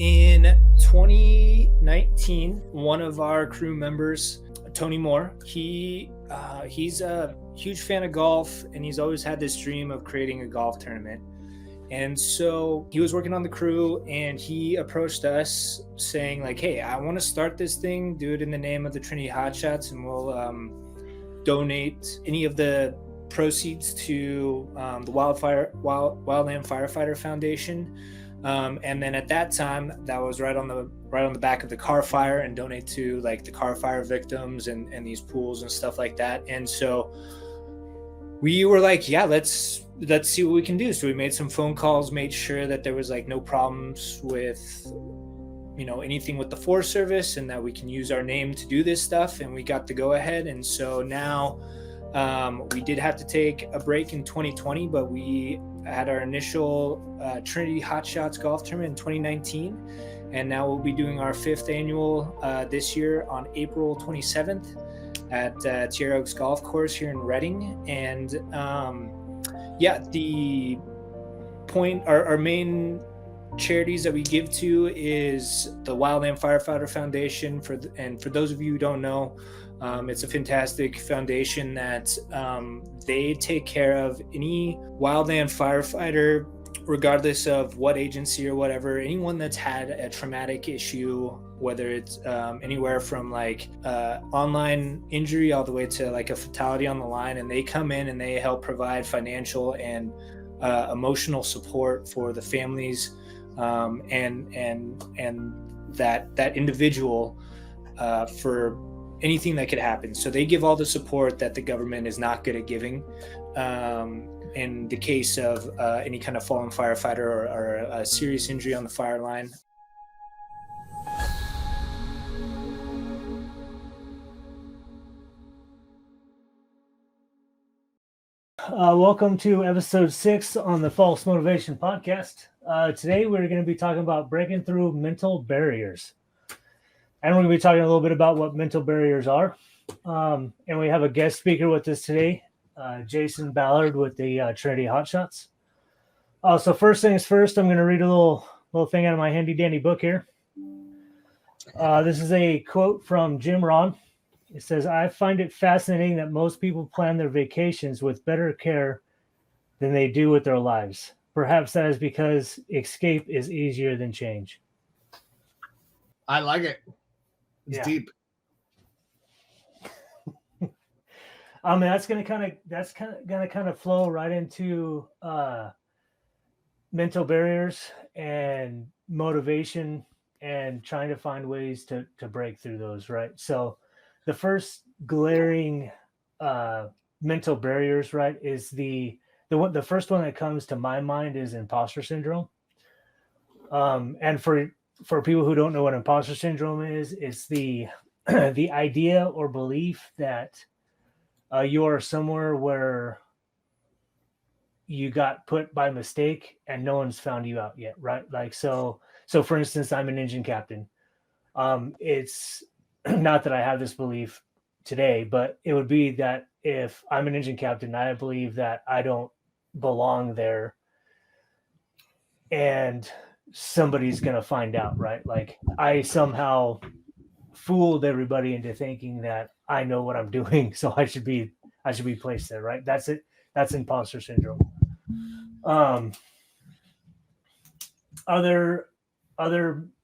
In 2019, one of our crew members, Tony Moore, he's a huge fan of golf, and he's always had this dream of creating a golf tournament. And so he was working on the crew, and he approached us saying like, hey, I want to start this thing, do it in the name of the Trinity Hotshots, and we'll donate any of the proceeds to the Wildland Firefighter Foundation. And then at that time, that was right on the back of the car fire, and donate to like the car fire victims and these pools and stuff like that. And so we were like, yeah, let's see what we can do. So we made some phone calls, made sure that there was like no problems with anything with the Forest Service, and that we can use our name to do this stuff, and we got to go ahead. And so now we did have to take a break in 2020, but we had our initial Trinity Hotshots golf tournament in 2019, and now we'll be doing our 5th annual this year on April 27th at Tierra Oaks Golf Course here in Reading. And the point, our main charities that we give to is the Wildland Firefighter Foundation. For those of you who don't know, it's a fantastic foundation that they take care of any wildland firefighter, regardless of what agency or whatever, anyone that's had a traumatic issue, whether it's anywhere from like online injury all the way to like a fatality on the line. And they come in and they help provide financial and emotional support for the families and that individual for anything that could happen. So they give all the support that the government is not good at giving in the case of any kind of fallen firefighter or a serious injury on the fire line. Welcome to episode 6 on the False Motivation Podcast. Today we're going to be talking about breaking through mental barriers. And we're going to be talking a little bit about what mental barriers are. And we have a guest speaker with us today, Jason Ballard with the Trinity Hotshots. So first things first, I'm going to read a little thing out of my handy dandy book here. This is a quote from Jim Rohn. It says, I find it fascinating that most people plan their vacations with better care than they do with their lives. Perhaps that is because escape is easier than change. I like it. It's deep. I mean, that's gonna kind of flow right into mental barriers and motivation and trying to find ways to break through those, right? So the first glaring mental barriers, right, is the first one that comes to my mind is imposter syndrome. And for people who don't know what imposter syndrome is, it's the the idea or belief that you are somewhere where you got put by mistake and no one's found you out yet, right? Like so for instance, I'm an engine captain. It's not that I have this belief today, but it would be that if I'm an engine captain, I believe that I don't belong there and somebody's going to find out, right? Like I somehow fooled everybody into thinking that I know what I'm doing, so I should be placed there, right? That's it. That's imposter syndrome. Other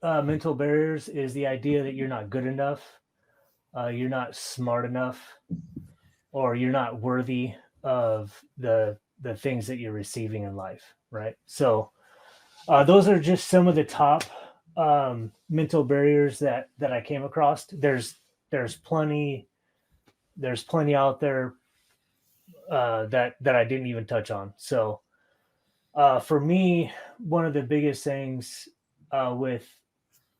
mental barriers is the idea that you're not good enough, you're not smart enough, or you're not worthy of the things that you're receiving in life, right? So those are just some of the top mental barriers that I came across. There's plenty out there that I didn't even touch on. So for me, one of the biggest things with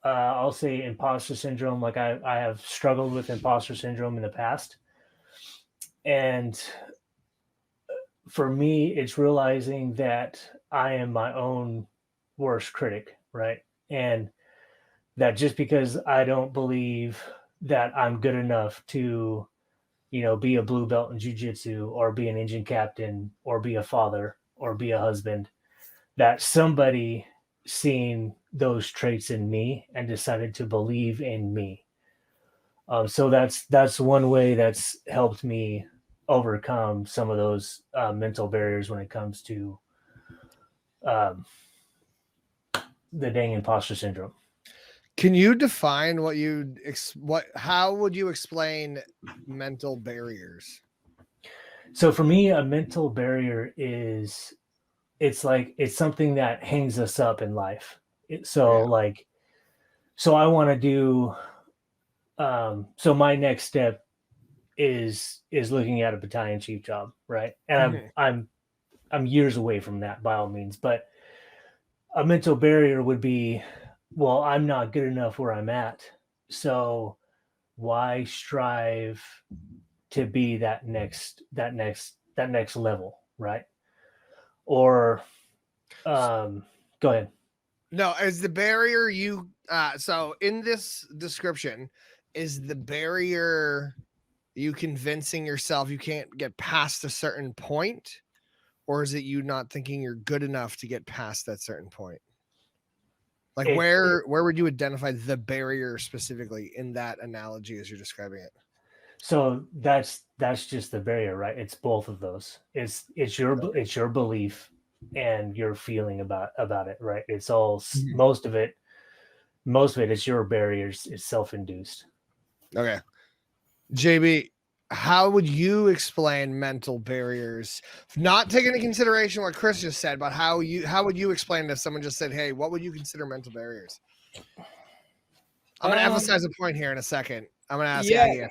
I'll say imposter syndrome, like I have struggled with imposter syndrome in the past. And for me, it's realizing that I am my own worst critic, right? And that just because I don't believe that I'm good enough to, be a blue belt in jiu-jitsu or be an engine captain or be a father or be a husband, that somebody seeing those traits in me and decided to believe in me. So that's one way that's helped me overcome some of those mental barriers when it comes to um, the dang imposter syndrome. Can you define how would you explain mental barriers? So for me, a mental barrier is it's something that hangs us up in life. So I want to do. So my next step is looking at a battalion chief job, right? And I'm years away from that by all means, but a mental barrier would be, well, I'm not good enough where I'm at, so why strive to be that next level, right? Or go ahead. No, is the barrier so in this description, is the barrier you convincing yourself you can't get past a certain point, or is it you not thinking you're good enough to get past that certain point? Like where would you identify the barrier specifically in that analogy as you're describing it? So that's just the barrier, right? It's both of those. It's your belief and your feeling about it, right? It's all most of it is your barriers. It's self-induced. Okay. JB, how would you explain mental barriers? Not taking into consideration what Chris just said, but how would you explain it if someone just said, hey, what would you consider mental barriers? I'm going to emphasize a point here in a second. I'm going to ask Aggie.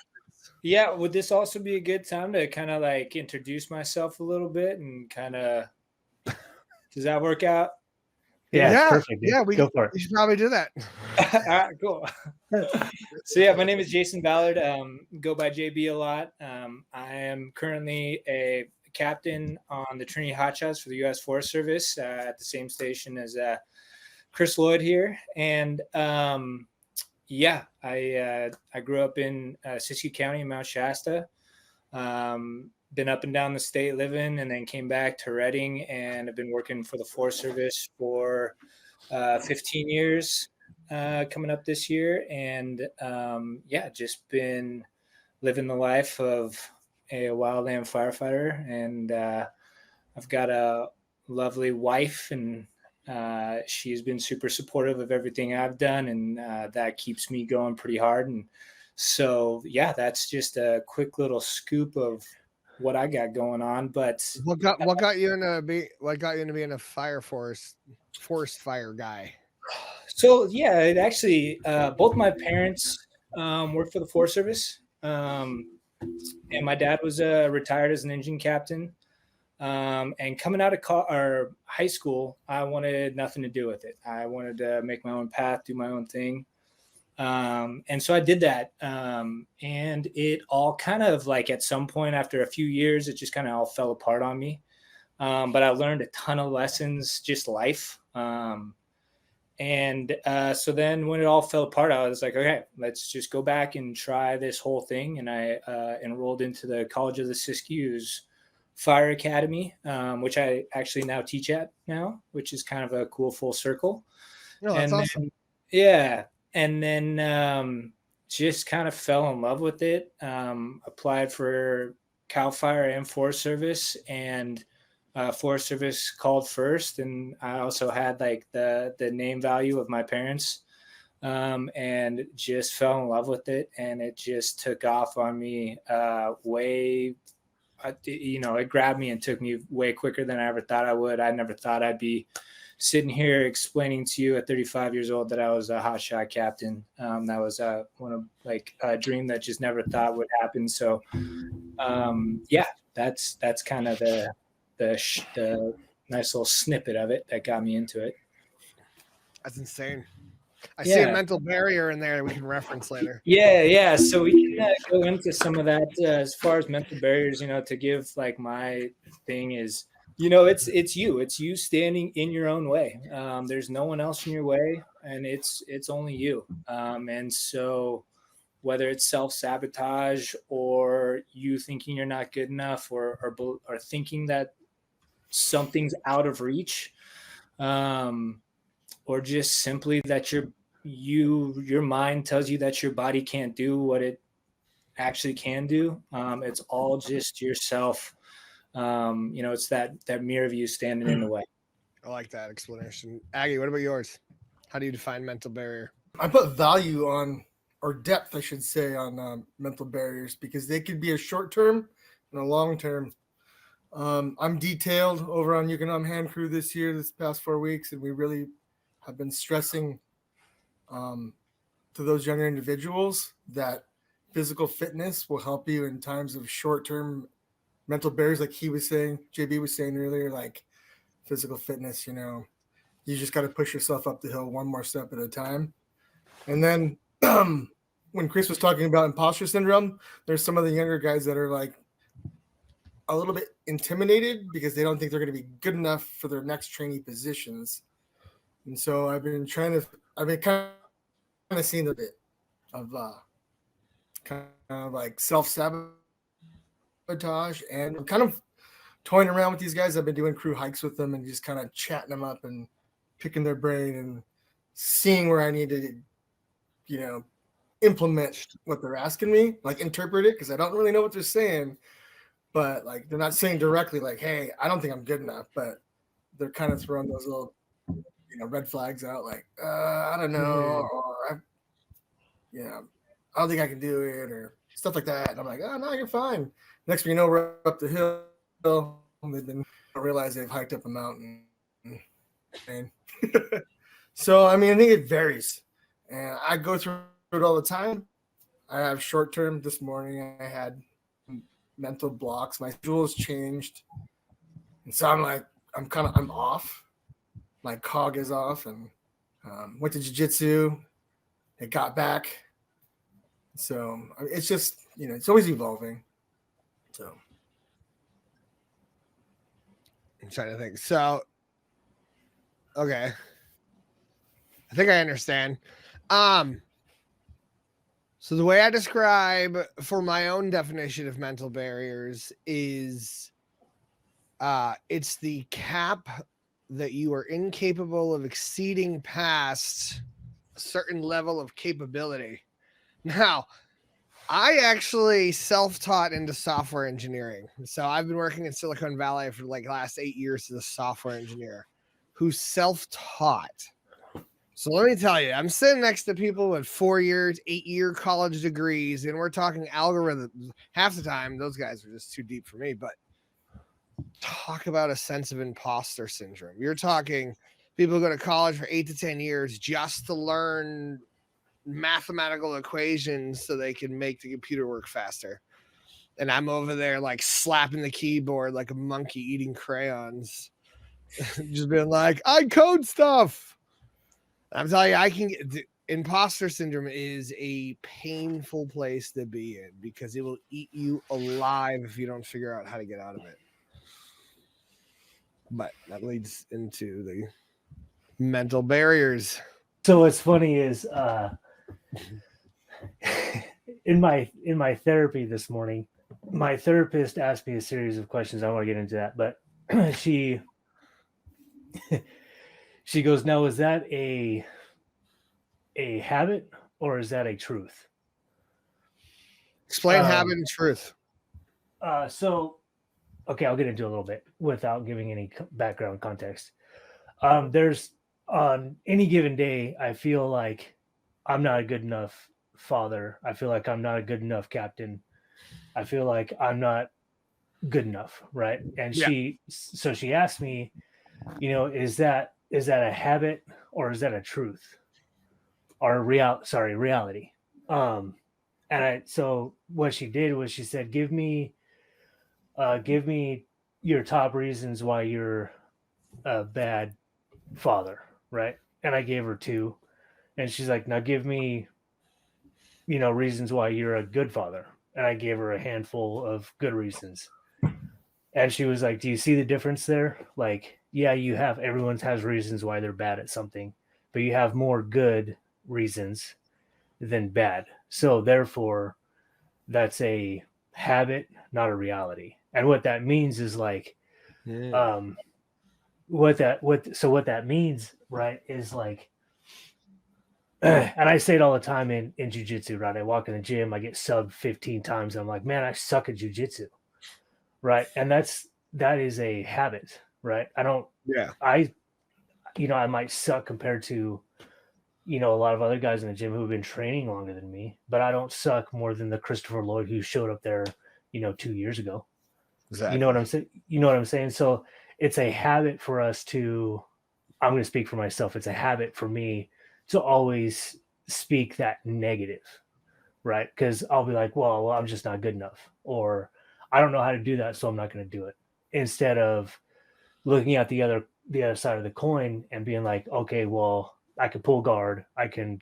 Yeah, would this also be a good time to kind of like introduce myself a little bit and kind of, does that work out? Yeah, perfect. Dude. Yeah, go for it. We should probably do that. All right, cool. So yeah, my name is Jason Ballard. Go by JB a lot. I am currently a captain on the Trinity Hotshots for the U.S. Forest Service at the same station as Chris Lloyd here. And yeah, I grew up in Siskiyou County in Mount Shasta. Been up and down the state living, and then came back to Redding, and I've been working for the Forest Service for 15 years coming up this year. And yeah, just been living the life of a wildland firefighter. And I've got a lovely wife, and she's been super supportive of everything I've done, and that keeps me going pretty hard. And so, yeah, that's just a quick little scoop of what I got going on. But what got you into being a forest fire guy? So yeah, it actually both my parents worked for the Forest Service, and my dad was retired as an engine captain. And coming out of high school, I wanted nothing to do with it. I wanted to make my own path, do my own thing. And so I did that. And it all kind of like at some point after a few years, it just kind of all fell apart on me. But I learned a ton of lessons, just life. And so then when it all fell apart, I was like, okay, let's just go back and try this whole thing. And I enrolled into the College of the Siskiyou's Fire Academy, which I actually now teach at now, which is kind of a cool full circle. Oh, that's awesome. Then, yeah. And then just kind of fell in love with it. Applied for CAL FIRE and Forest Service, and Forest Service called first. And I also had like the name value of my parents, and just fell in love with it. And it just took off on me it grabbed me and took me way quicker than I ever thought I would. I never thought I'd be sitting here explaining to you at 35 years old that I was a hotshot captain. That was one of like a dream that just never thought would happen. So yeah, that's kind of the nice little snippet of it that got me into it. That's insane. I see a mental barrier in there that we can reference later. Yeah. So we can go into some of that as far as mental barriers, to give like my thing is, it's you standing in your own way. There's no one else in your way, and it's only you. And so whether it's self-sabotage or you thinking you're not good enough or thinking that something's out of reach, or just simply that your mind tells you that your body can't do what it actually can do. It's all just yourself. It's that mirror of you standing in the way. I like that explanation. Aggie, what about yours? How do you define mental barrier? I put value on, or depth, I should say, on mental barriers, because they could be a short term and a long term. I'm detailed over on Yukonom Hand Crew this past 4 weeks, and we really have been stressing to those younger individuals that physical fitness will help you in times of short term mental barriers, like he was saying, JB was saying earlier, like physical fitness, you just got to push yourself up the hill one more step at a time. And then when Chris was talking about imposter syndrome, there's some of the younger guys that are like a little bit intimidated because they don't think they're going to be good enough for their next trainee positions. And so I've been kind of seeing a bit of kind of like self-sabotage, and I'm kind of toying around with these guys. I've been doing crew hikes with them and just kind of chatting them up and picking their brain and seeing where I need to, implement what they're asking me, like interpret it, because I don't really know what they're saying. But like they're not saying directly, like, "Hey, I don't think I'm good enough," but they're kind of throwing those little, red flags out, like, "I don't know," or I don't think I can do it," or stuff like that. And I'm like, "Oh no, you're fine." Next thing you know, we're up the hill. They've been realize they've hiked up a mountain. And so I think it varies, and I go through it all the time. I have short term. This morning I had mental blocks. My schedule has changed, and so I'm off. My cog is off, and went to jiu-jitsu. It got back, so it's just it's always evolving. So I'm trying to think. So, okay, I think I understand. So the way I describe for my own definition of mental barriers is it's the cap that you are incapable of exceeding past a certain level of capability. Now, I actually self-taught into software engineering. So I've been working in Silicon Valley for like the last 8 years as a software engineer who's self-taught. So let me tell you, I'm sitting next to people with 4 years, 8-year college degrees, and we're talking algorithms. Half the time, those guys are just too deep for me. But talk about a sense of imposter syndrome. You're talking people who go to college for 8 to 10 years just to learn mathematical equations so they can make the computer work faster. And I'm over there like slapping the keyboard like a monkey eating crayons, just being like, I code stuff. I'm telling you, imposter syndrome is a painful place to be in because it will eat you alive if you don't figure out how to get out of it. But that leads into the mental barriers. So what's funny is in my therapy this morning, my therapist asked me a series of questions. I don't want to get into that, but she goes, "Now, is that a habit or is that a truth?" Explain habit and truth. So, okay, I'll get into it a little bit without giving any background context. There's on any given day, I feel like I'm not a good enough father. I feel like I'm not a good enough captain. I feel like I'm not good enough, right? And she asked me, is that a habit or is that a truth or reality? So what she did was she said, give me your top reasons why you're a bad father, right? And I gave her 2, and she's like, now give me reasons why you're a good father, and I gave her a handful of good reasons. And she was like, do you see the difference there? Like, yeah, everyone has reasons why they're bad at something, but you have more good reasons than bad. So therefore that's a habit, not a reality. And what that means is like, what that means, right, is like, and I say it all the time in jiu-jitsu, right? I walk in the gym, I get subbed 15 times, and I'm like, man, I suck at jiu-jitsu, right? And that is a habit, right? Yeah. I I might suck compared to a lot of other guys in the gym who've been training longer than me, but I don't suck more than the Christopher Lloyd who showed up there 2 years ago. Exactly. You know what I'm saying? You know what I'm saying? So it's a habit for us to, I'm going to speak for myself. It's a habit for me to always speak that negative, right? Because I'll be like, well, I'm just not good enough, or I don't know how to do that, so I'm not going to do it. Instead of looking at the other side of the coin and being like, okay, well, I can pull guard, I can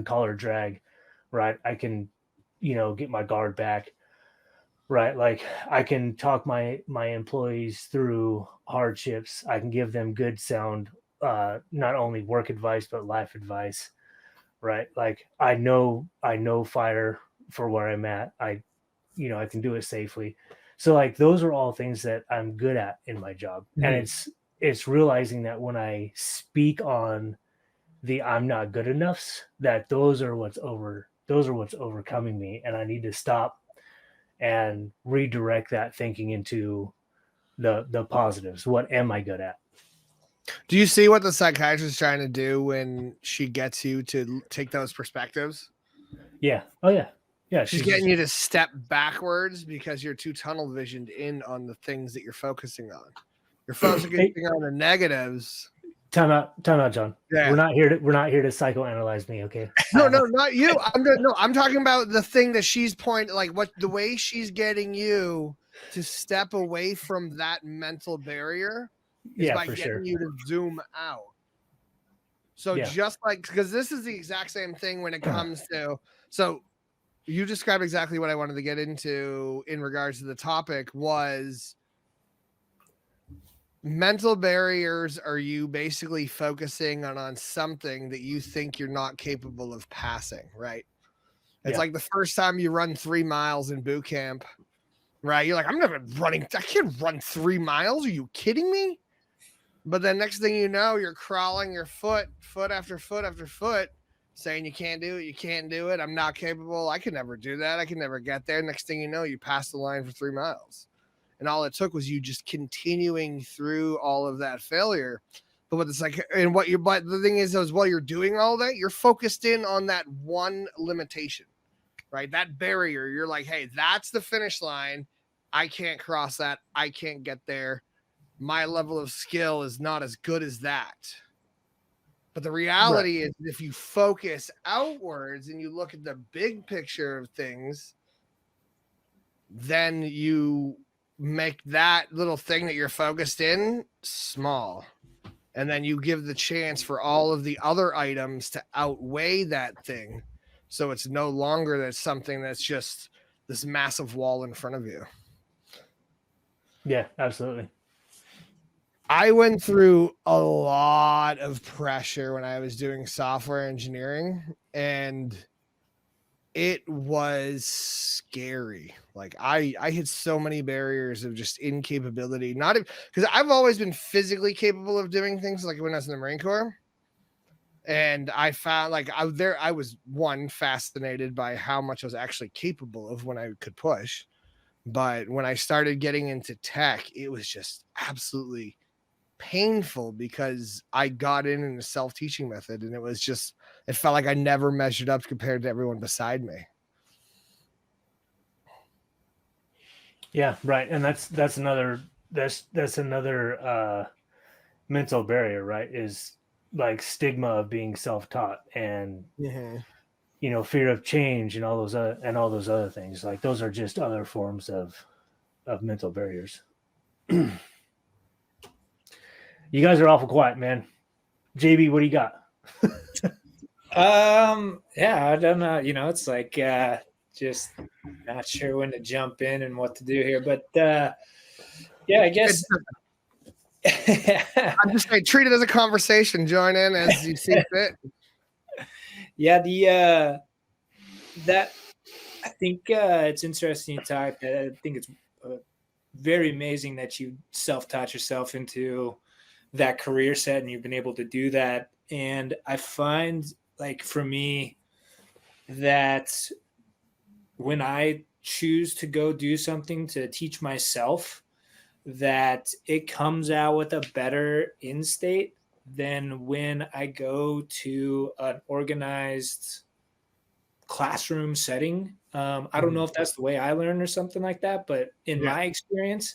collar drag, right? I can, get my guard back, right? Like I can talk my employees through hardships. I can give them good sound, not only work advice but life advice, right? Like I know fire for where I'm at. I can do it safely. So like those are all things that I'm good at in my job. Mm-hmm. And it's realizing that when I speak on the I'm not good enoughs, that those are what's overcoming me, and I need to stop and redirect that thinking into the positives. What am I good at? Do you see what the psychiatrist is trying to do when she gets you to take those perspectives? Yeah. Oh yeah. Yeah. She's getting you to step backwards because you're too tunnel visioned in on the things that you're focusing on. You're focusing on the negatives. Time out, John. Yeah. We're not here to psychoanalyze me, okay? No, not you. I'm talking about the thing that she's pointing, like the way she's getting you to step away from that mental barrier is by getting you to zoom out. So just like, because this is the exact same thing when it comes to, so you described exactly what I wanted to get into in regards to the topic was mental barriers. Are you basically focusing on something that you think you're not capable of passing, right? It's like the first time you run 3 miles in boot camp, right? You're like, I'm never running. I can't run 3 miles. Are you kidding me? But then next thing you know, you're crawling your foot after foot after foot, saying you can't do it. You can't do it. I'm not capable. I can never do that. I can never get there. Next thing you know, you pass the line for 3 miles. And all it took was you just continuing through all of that failure. But what it's like, and but the thing is while you're doing all that, you're focused in on that one limitation, right? That barrier. You're like, hey, that's the finish line. I can't cross that. I can't get there. My level of skill is not as good as that. But the reality is if you focus outwards and you look at the big picture of things, then you make that little thing that you're focused in small. And then you give the chance for all of the other items to outweigh that thing. So it's no longer that something that's just this massive wall in front of you. Yeah, absolutely. I went through a lot of pressure when I was doing software engineering, and it was scary. Like I hit so many barriers of just incapability, not because I've always been physically capable of doing things, like when I was in the Marine Corps. And I found like I was fascinated by how much I was actually capable of when I could push. But when I started getting into tech, it was just absolutely painful because I got in a self-teaching method, and it felt like I never measured up compared to everyone beside me. Yeah, right. And that's another mental barrier, right? Is like stigma of being self-taught and fear of change and all those other things. Like those are just other forms of mental barriers. You guys are awful quiet, man. JB, what do you got? Yeah, I don't know. It's like just not sure when to jump in and what to do here. But yeah, I guess I'm just saying, treat it as a conversation. Join in as you see fit. Yeah, that I think it's interesting to type. I think it's very amazing that you self-taught yourself into that career set and you've been able to do that. And I find, like, for me, that when I choose to go do something to teach myself, that it comes out with a better end state than when I go to an organized classroom setting. I don't know if that's the way I learn or something like that, but in my experience,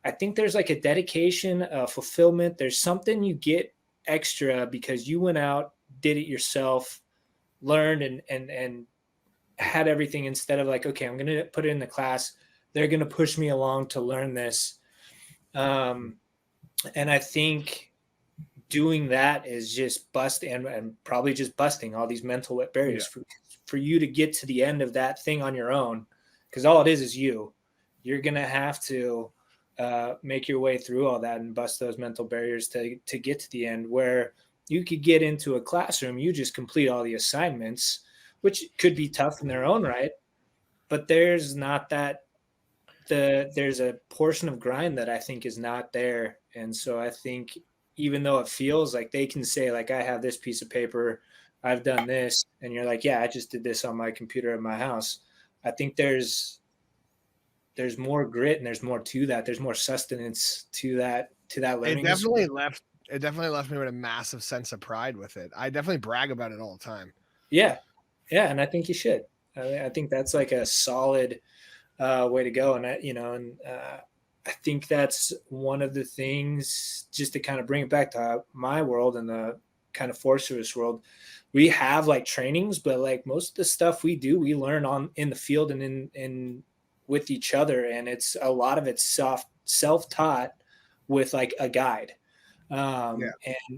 I think there's like a dedication, a fulfillment. There's something you get extra because you went out, did it yourself, learned and had everything, instead of like, okay, I'm going to put it in the class. They're going to push me along to learn this. And I think doing that is just and probably just busting all these mental barriers for you to get to the end of that thing on your own. Because all it is you're going to have to make your way through all that and bust those mental barriers to get to the end, where you could get into a classroom, you just complete all the assignments, which could be tough in their own right, but there's not that there's a portion of grind that I think is not there. And so I think even though it feels like they can say, like, I have this piece of paper, I've done this, and you're like, yeah, I just did this on my computer at my house. I think there's more grit and there's more to that. There's more sustenance to that learning. It definitely left me with a massive sense of pride with it. I definitely brag about it all the time. Yeah. And I think you should. I think that's like a solid way to go. And I think that's one of the things, just to kind of bring it back to my world and the kind of Forest Service world. We have like trainings, but like most of the stuff we do, we learn in the field and in with each other. And it's a lot of it's self-taught with like a guide. And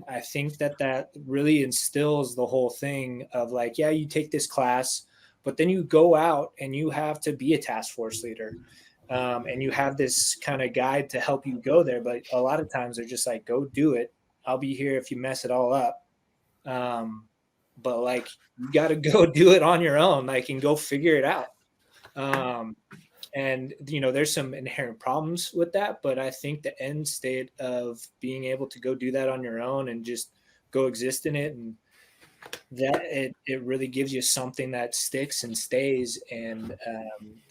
I think that really instills the whole thing of like, yeah, you take this class, but then you go out and you have to be a task force leader. And you have this kind of guide to help you go there. But a lot of times they're just like, go do it. I'll be here if you mess it all up. But like, you got to go do it on your own, like, and go figure it out. And, there's some inherent problems with that, but I think the end state of being able to go do that on your own and just go exist in it, and that it really gives you something that sticks and stays, and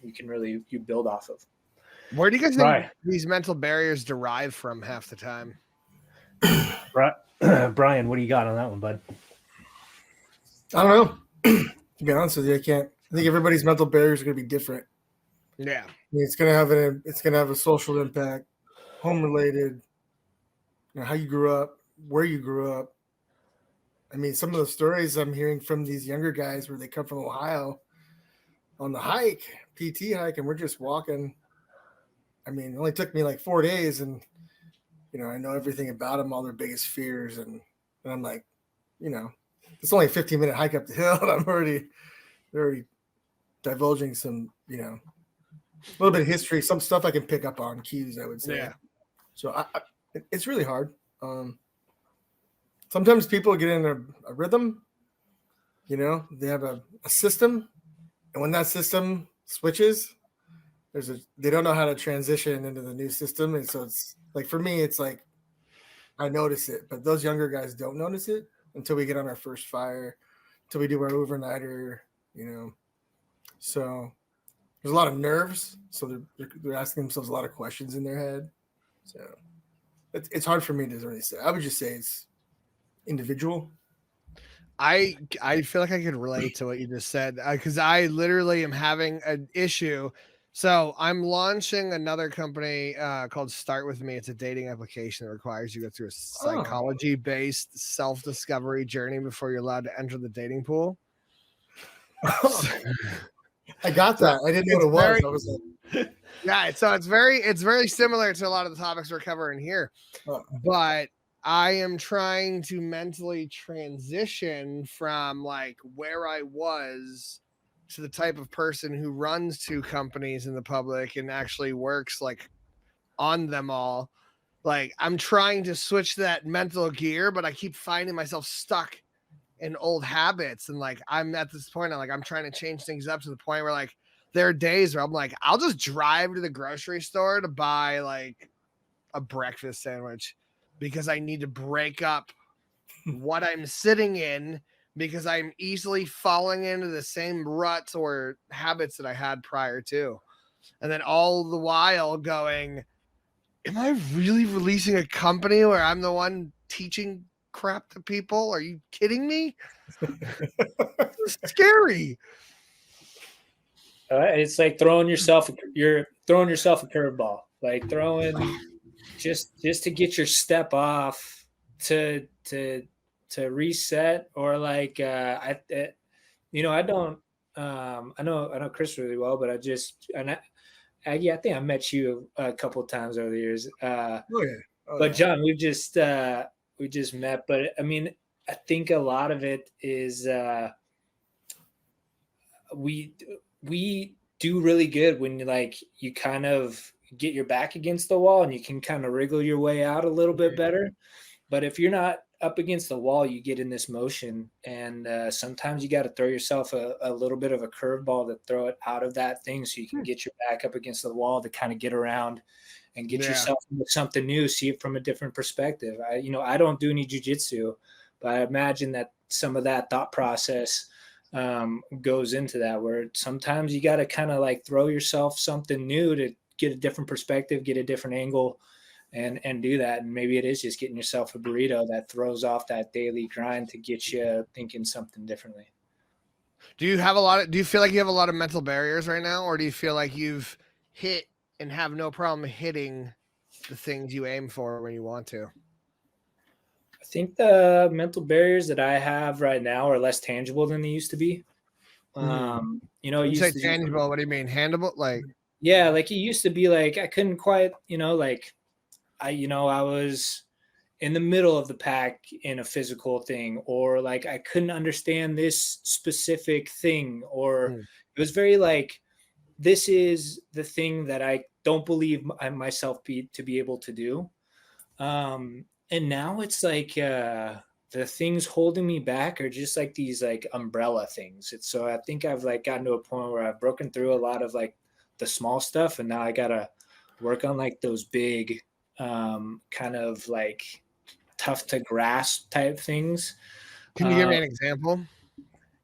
you build off of. Where do you guys think these mental barriers derive from half the time? Brian, what do you got on that one, bud? I don't know. To be honest with you, I think everybody's mental barriers are going to be different. Yeah, I mean, it's gonna have a social impact, home related, how you grew up, where you grew up. I mean, some of the stories I'm hearing from these younger guys where they come from Ohio on the hike, PT hike, and we're just walking. I mean, it only took me like 4 days, and I know everything about them, all their biggest fears, and I'm like, it's only a 15-minute hike up the hill, and I'm already divulging some, a little bit of history, some stuff I can pick up on cues, I would say. Yeah. So it's really hard. Sometimes people get in a rhythm, they have a system, and when that system switches, they don't know how to transition into the new system. And so it's like, for me, it's like, I notice it, but those younger guys don't notice it until we get on our first fire, until we do our overnighter, so there's a lot of nerves, so they're asking themselves a lot of questions in their head. So it's hard for me to really say. I would just say it's individual. I feel like I can relate to what you just said, because I literally am having an issue. So I'm launching another company called Start With Me. It's a dating application that requires you to go through a psychology-based self-discovery journey before you're allowed to enter the dating pool. I got that. I didn't know what it was. Yeah, so it's very similar to a lot of the topics we're covering here. But I am trying to mentally transition from like where I was to the type of person who runs two companies in the public and actually works like on them all. Like, I'm trying to switch that mental gear, but I keep finding myself stuck in old habits. And like, I'm at this point, I'm trying to change things up to the point where like, there are days where I'm like, I'll just drive to the grocery store to buy like a breakfast sandwich. because I need to break up what I'm sitting in because I'm easily falling into the same ruts or habits that I had prior to. And then all the while going, am I really releasing a company where I'm the one teaching crap to people? Are you kidding me? It's scary. It's like you're throwing yourself a curveball, like throwing just to get your step off to reset, or like I don't I know Chris really well, but I think I met you a couple of times over the years. Oh yeah. Oh, But yeah. John, we just met, but I mean, I think a lot of it is we do really good when you kind of get your back against the wall and you can kind of wriggle your way out a little bit better. But if you're not up against the wall, you get in this motion, and sometimes you got to throw yourself a little bit of a curveball to throw it out of that thing, so you can get your back up against the wall to kind of get around and get yourself into something new, see it from a different perspective. I don't do any jiu-jitsu, but I imagine that some of that thought process goes into that, where sometimes you got to kind of like throw yourself something new to get a different perspective, get a different angle, and do that. And maybe it is just getting yourself a burrito that throws off that daily grind to get you thinking something differently. Do you feel like you have a lot of mental barriers right now, or do you feel like you've hit and have no problem hitting the things you aim for when you want to? I think the mental barriers that I have right now are less tangible than they used to be. When you say tangible, what do you mean? Handable? Like, yeah, like it used to be like I couldn't quite, like I was in the middle of the pack in a physical thing, or like I couldn't understand this specific thing, or it was very like, this is the thing that I don't believe myself to be able to do. And now it's like the things holding me back are just like these like umbrella things. So I think I've like gotten to a point where I've broken through a lot of like the small stuff, and now I gotta work on like those big kind of like tough to grasp type things. Can you give me an example?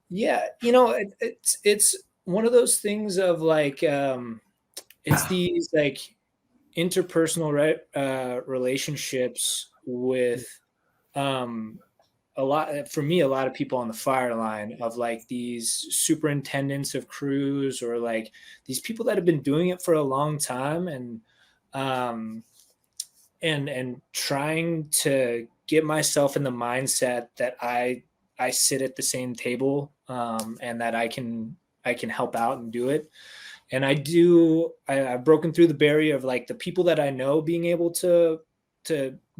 Yeah, it's one of those things of like it's these like interpersonal relationships with a lot of people on the fire line, of like these superintendents of crews, or like these people that have been doing it for a long time, and trying to get myself in the mindset that I sit at the same table, and that I can help out and do it. And I've broken through the barrier of like the people that I know, being able to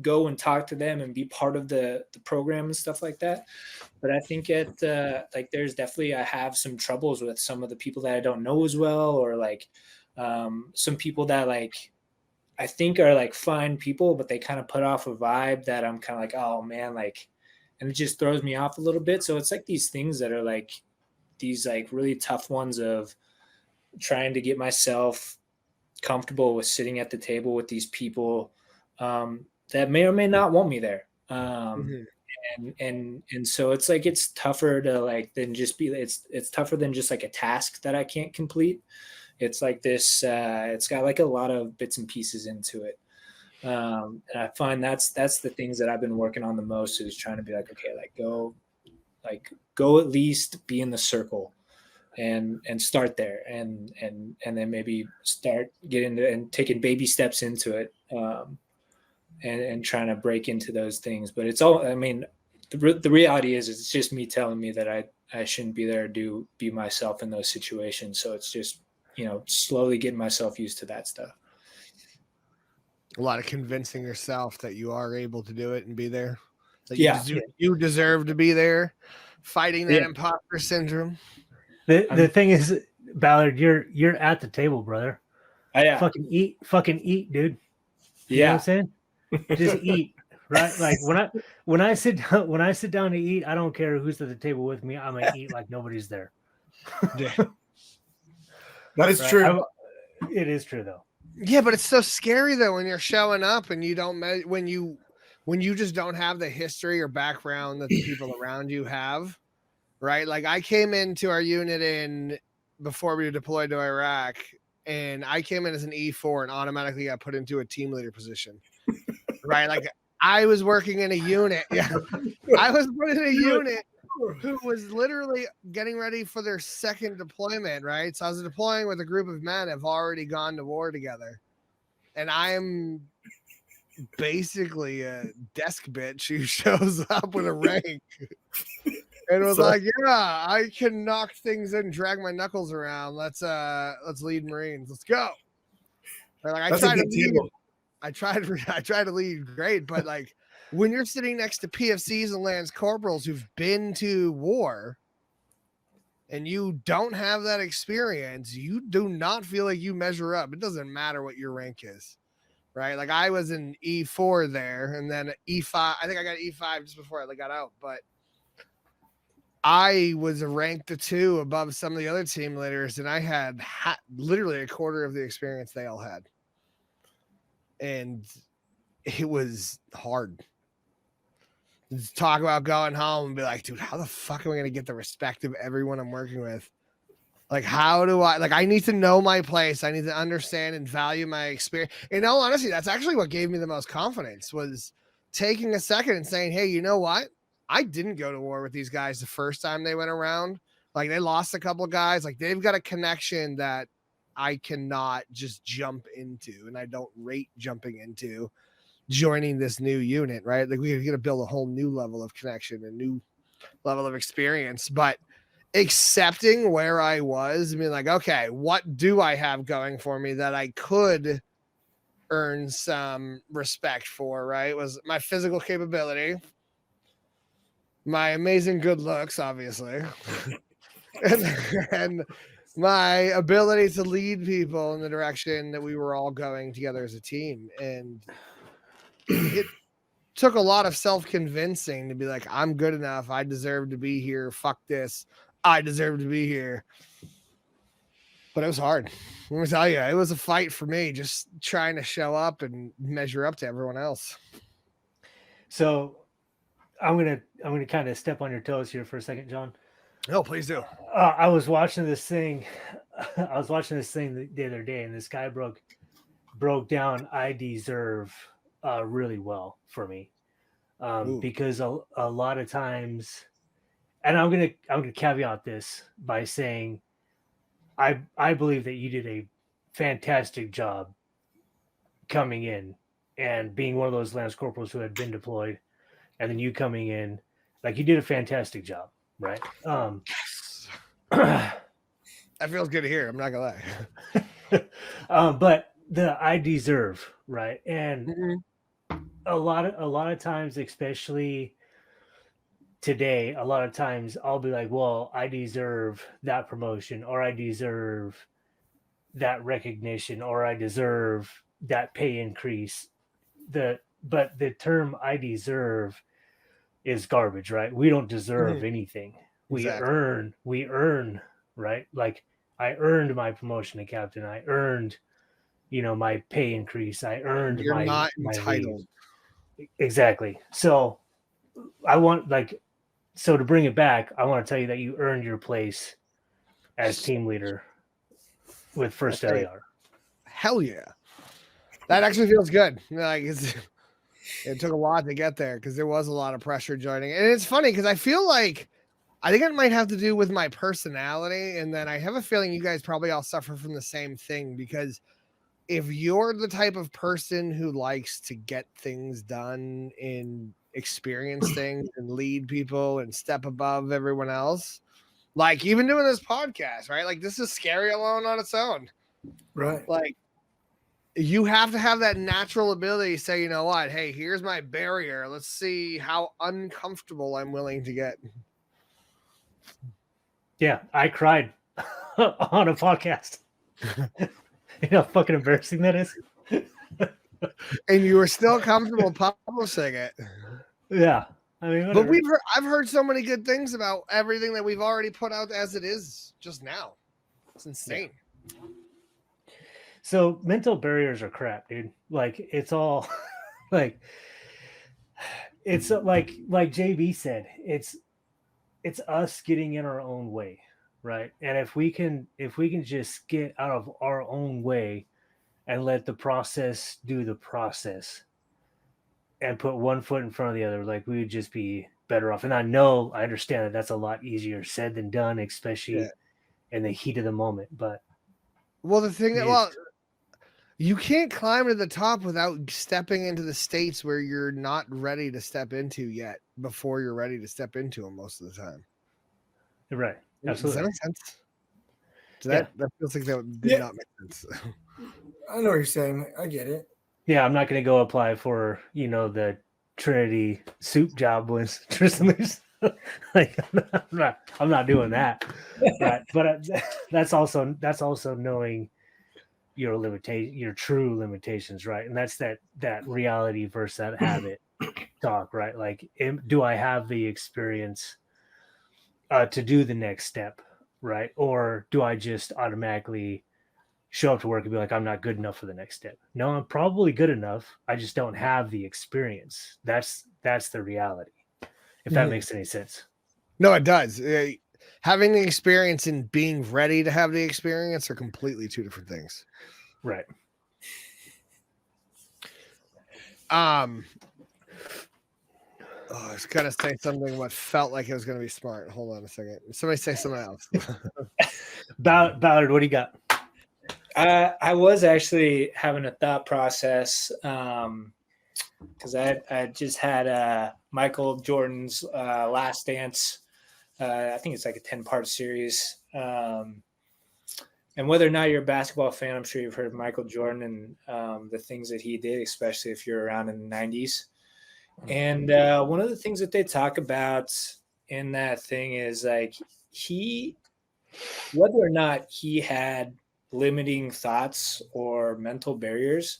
go and talk to them and be part of the program and stuff like that. But I think like there's definitely, I have some troubles with some of the people that I don't know as well, or like some people that like I think are like fine people, but they kind of put off a vibe that I'm kind of like, oh man, like, and it just throws me off a little bit. So it's like these things that are like these like really tough ones of trying to get myself comfortable with sitting at the table with these people that may or may not want me there. And so it's like, it's tougher to like, than just be, it's tougher than just like a task that I can't complete. It's like this, it's got like a lot of bits and pieces into it. And I find that's the things that I've been working on the most, is trying to be like, okay, go at least be in the circle and start there, and then maybe start getting and taking baby steps into it, and trying to break into those things. But it's all, I mean, the reality is it's just me telling me that I shouldn't be there to be myself in those situations. So it's just, slowly getting myself used to that stuff. A lot of convincing yourself that you are able to do it and be there. That you deserve to be there, fighting that imposter syndrome. The thing is, Ballard, you're at the table, brother. Fucking eat, dude. You know what I'm saying? Just eat, right? Like when I sit down to eat, I don't care who's at the table with me. I'm gonna eat like nobody's there. Yeah. That is true. It is true though. Yeah, but it's so scary though when you're showing up and you don't when you when you just don't have the history or background that the people around you have, right? Like I came into our unit before we were deployed to Iraq, and I came in as an E4 and automatically got put into a team leader position, right? Like I was working in a unit. Yeah. I was put in a unit who was literally getting ready for their second deployment, right? So I was deploying with a group of men that have already gone to war together. And I am basically a desk bitch who shows up with a rank and was like, yeah, I can knock things and drag my knuckles around. Let's lead Marines. Let's go. And like I tried to lead great, but like when you're sitting next to PFCs and Lance Corporals who've been to war and you don't have that experience, you do not feel like you measure up. It doesn't matter what your rank is, right? Like I was in E4 there and then E5. I think I got E5 just before I got out, but I was ranked a 2 above some of the other team leaders, and I had literally a quarter of the experience they all had. And it was hard. Just talk about going home and be like, dude, how the fuck am I going to get the respect of everyone I'm working with? Like, how do I need to know my place. I need to understand and value my experience. In all honesty, that's actually what gave me the most confidence, was taking a second and saying, hey, you know what? I didn't go to war with these guys the first time they went around. Like they lost a couple of guys. Like they've got a connection that I cannot just jump into, and I don't rate jumping into joining this new unit, right? Like we're going to build a whole new level of connection, a new level of experience, but accepting where I was and being like, okay, what do I have going for me that I could earn some respect for, right? Was my physical capability, my amazing good looks, obviously, and my ability to lead people in the direction that we were all going together as a team. And it took a lot of self-convincing to be like, I'm good enough. I deserve to be here. Fuck this. I deserve to be here. But it was hard. Let me tell you, it was a fight for me, just trying to show up and measure up to everyone else. So I'm gonna kind of step on your toes here for a second, John. No, please do. I was watching this thing. I was watching this thing the other day, and this guy broke down I deserve really well for me, because a lot of times, and I'm gonna caveat this by saying, I believe that you did a fantastic job coming in and being one of those Lance Corporals who had been deployed, and then you coming in, like you did a fantastic job, right? That feels good to hear. I'm not gonna lie. But the I deserve, right? And a lot of times, especially today, a lot of times I'll be like, well, I deserve that promotion, or I deserve that recognition, or I deserve that pay increase. But the term I deserve is garbage, right? We don't deserve anything. Exactly. We earn, right? Like I earned my promotion to captain. I earned, my pay increase. I earned You're my not my entitled. leave. Exactly. So to bring it back, I want to tell you that you earned your place as team leader with First LAR. Hell yeah. That actually feels good. Like it took a lot to get there because there was a lot of pressure joining. And it's funny because I think it might have to do with my personality. And then I have a feeling you guys probably all suffer from the same thing, because if you're the type of person who likes to get things done and experience things and lead people and step above everyone else, like even doing this podcast, right? Like this is scary alone on its own. Right. Like you have to have that natural ability to say, you know what? Hey, here's my barrier. Let's see how uncomfortable I'm willing to get. Yeah, I cried on a podcast. You know how fucking embarrassing that is? And you were still comfortable publishing it. Yeah. I mean, whatever. But I've heard so many good things about everything that we've already put out as it is just now. It's insane. Yeah. So mental barriers are crap, dude. Like it's all like it's like JB said, it's us getting in our own way, right? And if we can just get out of our own way and let the process do the process and put one foot in front of the other, like we would just be better off. And I understand that that's a lot easier said than done, especially in the heat of the moment. But well, the thing that you can't climb to the top without stepping into the states where you're not ready to step into yet before you're ready to step into them most of the time. Right. Does Absolutely. that make sense? That feels like that did not make sense. I know what you're saying. I get it. Yeah, I'm not going to go apply for, the Trinity soup job when Tristan's like I'm not doing that. Right. But that's also knowing your true limitations, right? And that's that reality versus that habit talk, right? Like, do I have the experience to do the next step, right? Or do I just automatically show up to work and be like, I'm not good enough for the next step? No, I'm probably good enough. I just don't have the experience. That's the reality. If that makes any sense. No, it does. Having the experience and being ready to have the experience are completely two different things. Right. I was gonna say something what felt like it was gonna be smart. Hold on a second. Somebody say something else. Ballard, what do you got? I was actually having a thought process because I just had Michael Jordan's Last Dance. I think it's like a 10-part series. And whether or not you're a basketball fan, I'm sure you've heard of Michael Jordan and the things that he did, especially if you're around in the 90s. And one of the things that they talk about in that thing is like whether or not he had limiting thoughts or mental barriers,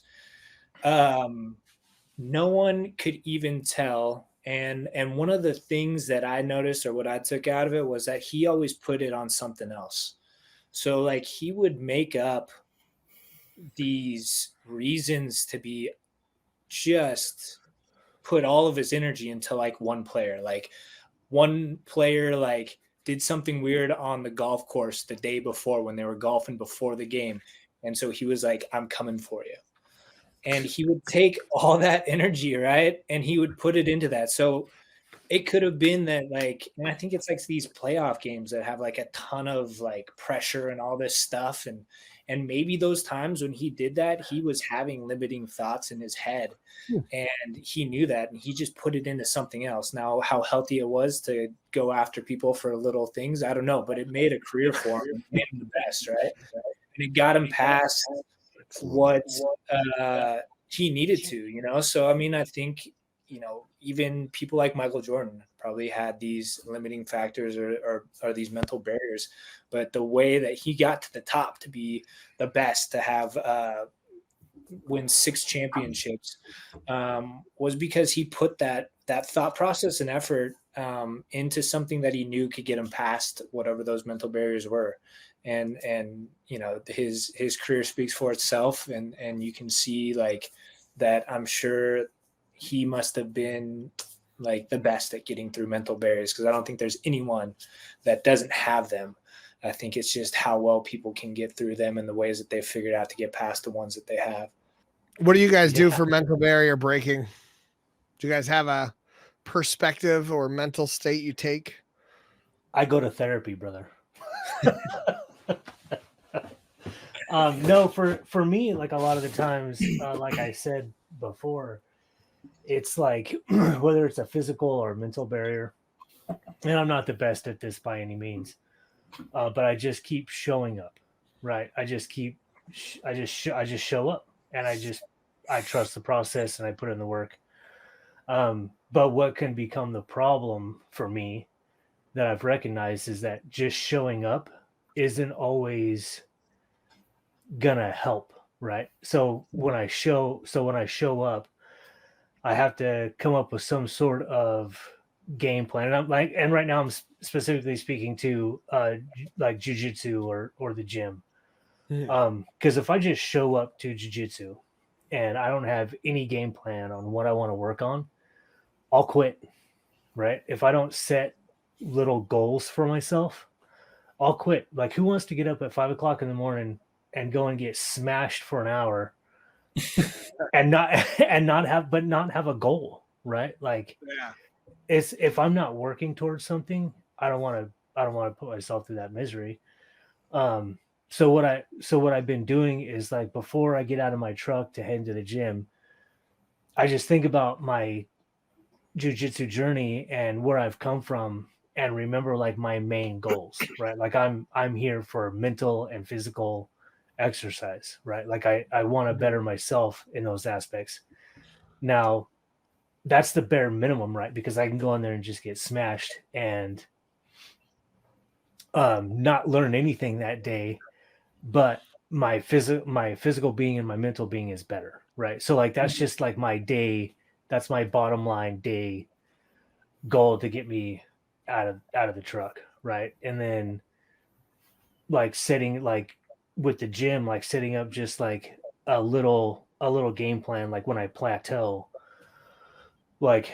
no one could even tell. And one of the things that I noticed, or what I took out of it, was that he always put it on something else. So like he would make up these reasons to be just put all of his energy into like one player. Like one player like did something weird on the golf course the day before when they were golfing before the game. And so he was like, I'm coming for you. And he would take all that energy, right? And he would put it into that. So it could have been that, like, and I think it's like these playoff games that have like a ton of like pressure and all this stuff. And maybe those times when he did that, he was having limiting thoughts in his head and he knew that and he just put it into something else. Now, how healthy it was to go after people for little things, I don't know, but it made a career for him, made him the best, right? And it got him past what he needed to, So, I mean, I think, even people like Michael Jordan probably had these limiting factors or these mental barriers, but the way that he got to the top to be the best, to have win 6 championships, was because he put that thought process and effort into something that he knew could get him past whatever those mental barriers were. And his career speaks for itself, and you can see like that. I'm sure he must have been like the best at getting through mental barriers, because I don't think there's anyone that doesn't have them. I think it's just how well people can get through them and the ways that they've figured out to get past the ones that they have. What do you guys do for mental barrier breaking? Do you guys have a perspective or mental state you take? I go to therapy, brother. No, for me, like a lot of the times, like I said before, it's like whether it's a physical or mental barrier, and I'm not the best at this by any means, but I just keep showing up, right? I just show up, and I trust the process and I put in the work. But what can become the problem for me that I've recognized is that just showing up isn't always gonna help, right? So when I show up, I have to come up with some sort of game plan. And right now I'm specifically speaking to like jujitsu or the gym. Because if I just show up to jujitsu and I don't have any game plan on what I want to work on, I'll quit, right? If I don't set little goals for myself, I'll quit. Like, who wants to get up at 5 o'clock in the morning and go and get smashed for an hour and not not have a goal, right? Like, Yeah. it's if I'm not working towards something, I don't want to put myself through that misery. So what I've been doing is, like, before I get out of my truck to head to the gym, I just think about my jujitsu journey and where I've come from, and remember, like, my main goals, right? Like, I'm here for mental and physical exercise, right? Like, I want to better myself in those aspects. Now, that's the bare minimum, right? Because I can go in there and just get smashed and not learn anything that day, but my physical being and my mental being is better, right? So, like, that's just like my day. That's my bottom line day goal to get me out of the truck, right? And then, like, setting, like, with the gym, like, setting up just like a little game plan, like, when I plateau, like,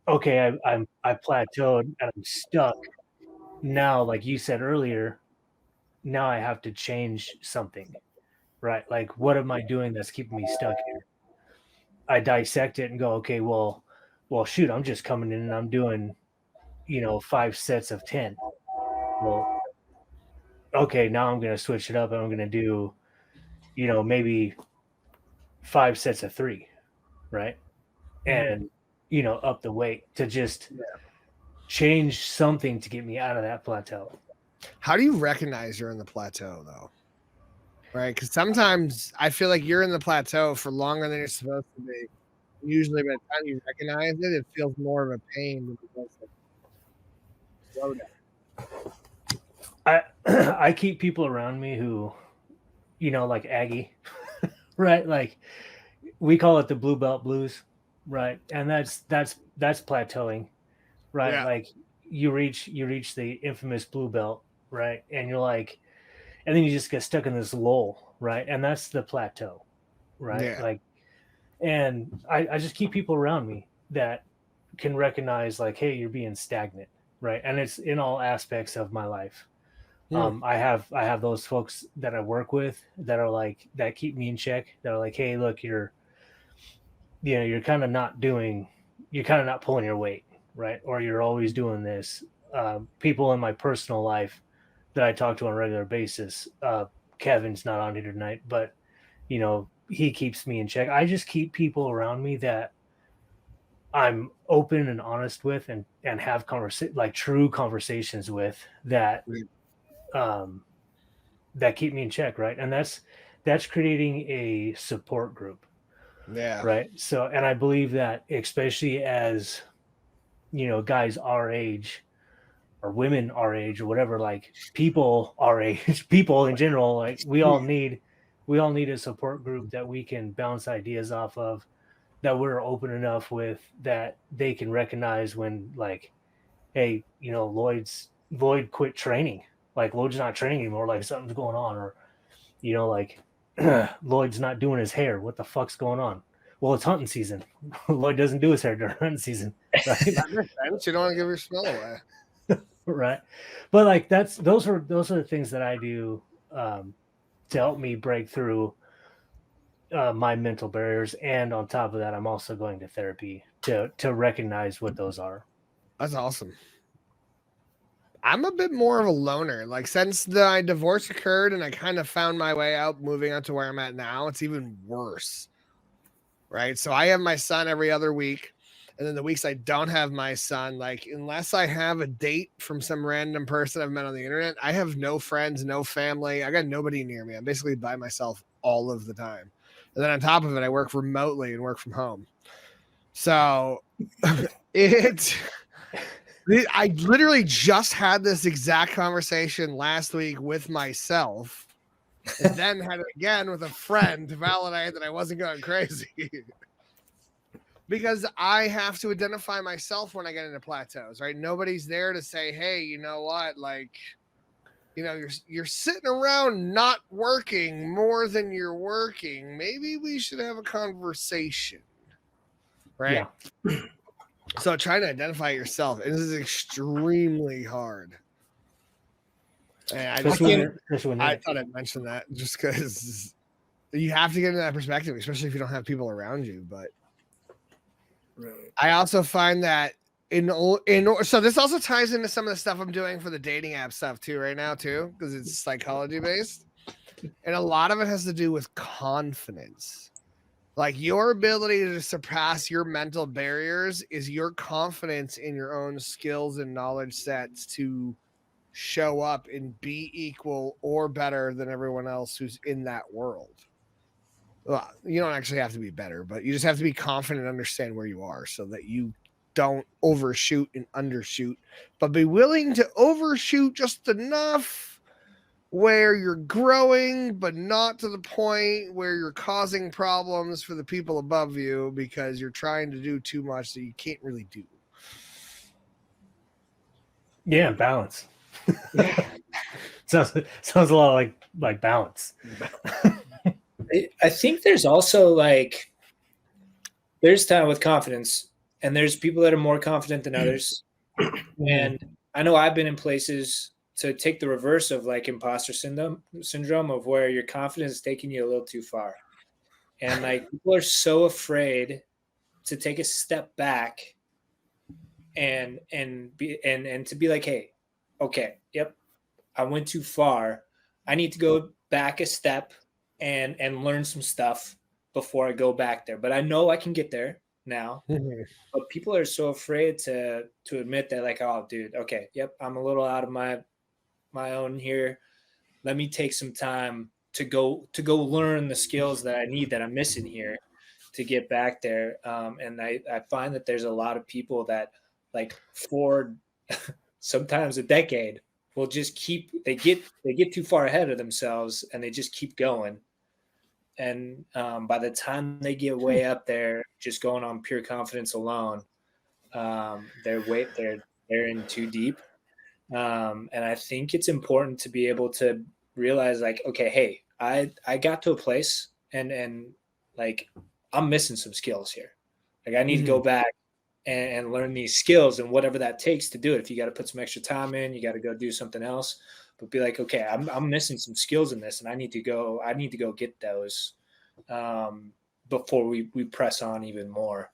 okay, I plateaued and I'm stuck now. Like you said earlier, now I have to change something, right? Like, what am I doing that's keeping me stuck here? I dissect it and go, okay, well, shoot, I'm just coming in and I'm doing, 5 sets of 10. Well, okay, now I'm going to switch it up and I'm going to do, maybe 5 sets of 3, right? And, up the weight to just change something to get me out of that plateau. How do you recognize you're in the plateau, though? Right? Because sometimes I feel like you're in the plateau for longer than you're supposed to be. Usually, by the time you recognize it, it feels more of a pain than it does a slow down. I keep people around me who, like Aggie, right? Like, we call it the blue belt blues, right? And that's plateauing, right? Yeah. Like, you reach the infamous blue belt, right? And you're like, and then you just get stuck in this lull, right? And that's the plateau, right? Yeah. Like, and I just keep people around me that can recognize, like, hey, you're being stagnant, right? And it's in all aspects of my life. I have those folks that I work with that are like, that keep me in check. That are like, hey, look, you're kind of not pulling your weight, right? Or you're always doing this. People in my personal life that I talk to on a regular basis. Kevin's not on here tonight, but he keeps me in check. I just keep people around me that I'm open and honest with, and have like true conversations with, that that keep me in check, right? And that's creating a support group. Yeah. Right. So, and I believe that, especially as, guys our age, or women our age, or whatever, like, people our age, people in general, like, we all need a support group that we can bounce ideas off of, that we're open enough with, that they can recognize when, like, hey, Lloyd quit training. Like, Lloyd's not training anymore. Like, something's going on. Or, like, Lloyd's not doing his hair. What the fuck's going on? Well, it's hunting season. Lloyd doesn't do his hair during hunting season, right? That makes sense. You don't want to give your smell away. Right. But, like, those are the things that I do to help me break through my mental barriers. And on top of that, I'm also going to therapy to recognize what those are. That's awesome. I'm a bit more of a loner. Like, since the divorce occurred and I kind of found my way out, moving out to where I'm at now, it's even worse. Right. So I have my son every other week. And then the weeks I don't have my son, like, unless I have a date from some random person I've met on the internet, I have no friends, no family. I got nobody near me. I'm basically by myself all of the time. And then on top of it, I work remotely and work from home. So I literally just had this exact conversation last week with myself, and then had it again with a friend to validate that I wasn't going crazy. Because I have to identify myself when I get into plateaus, right? Nobody's there to say, hey, you know what? Like, you're sitting around not working more than you're working. Maybe we should have a conversation, right? Yeah. So trying to identify yourself, this is extremely hard. And I thought I'd mention that just because you have to get into that perspective, especially if you don't have people around you. But Right. I also find that so this also ties into some of the stuff I'm doing for the dating app stuff too right now too, because it's psychology based, and a lot of it has to do with confidence. Like your ability to surpass your mental barriers is your confidence in your own skills and knowledge sets to show up and be equal or better than everyone else who's in that world. Well, you don't actually have to be better, but you just have to be confident and understand where you are so that you don't overshoot and undershoot, but be willing to overshoot just enough where you're growing, but not to the point where you're causing problems for the people above you because you're trying to do too much that you can't really do. Yeah, balance. sounds a lot like balance. I think there's also like there's time with confidence, and there's people that are more confident than others. And I know I've been in places to take the reverse of like imposter syndrome of where your confidence is taking you a little too far. And like people are so afraid to take a step back and to be like, hey, okay, yep, I went too far. I need to go back a step and learn some stuff before I go back there. But I know I can get there now. But people are so afraid to admit that, like, oh, dude, okay, yep, I'm a little out of my own here. Let me take some time to go learn the skills that I need that I'm missing here to get back there. And I find that there's a lot of people that like for sometimes a decade will just they get too far ahead of themselves and they just keep going. And by the time they get way up there, just going on pure confidence alone, they're in too deep. And I think it's important to be able to realize like, okay, hey, I got to a place and like I'm missing some skills here. Like I need to go back and learn these skills and whatever that takes to do it. If you got to put some extra time in, you got to go do something else, but be like, okay, I'm missing some skills in this and I need to go get those before we press on even more.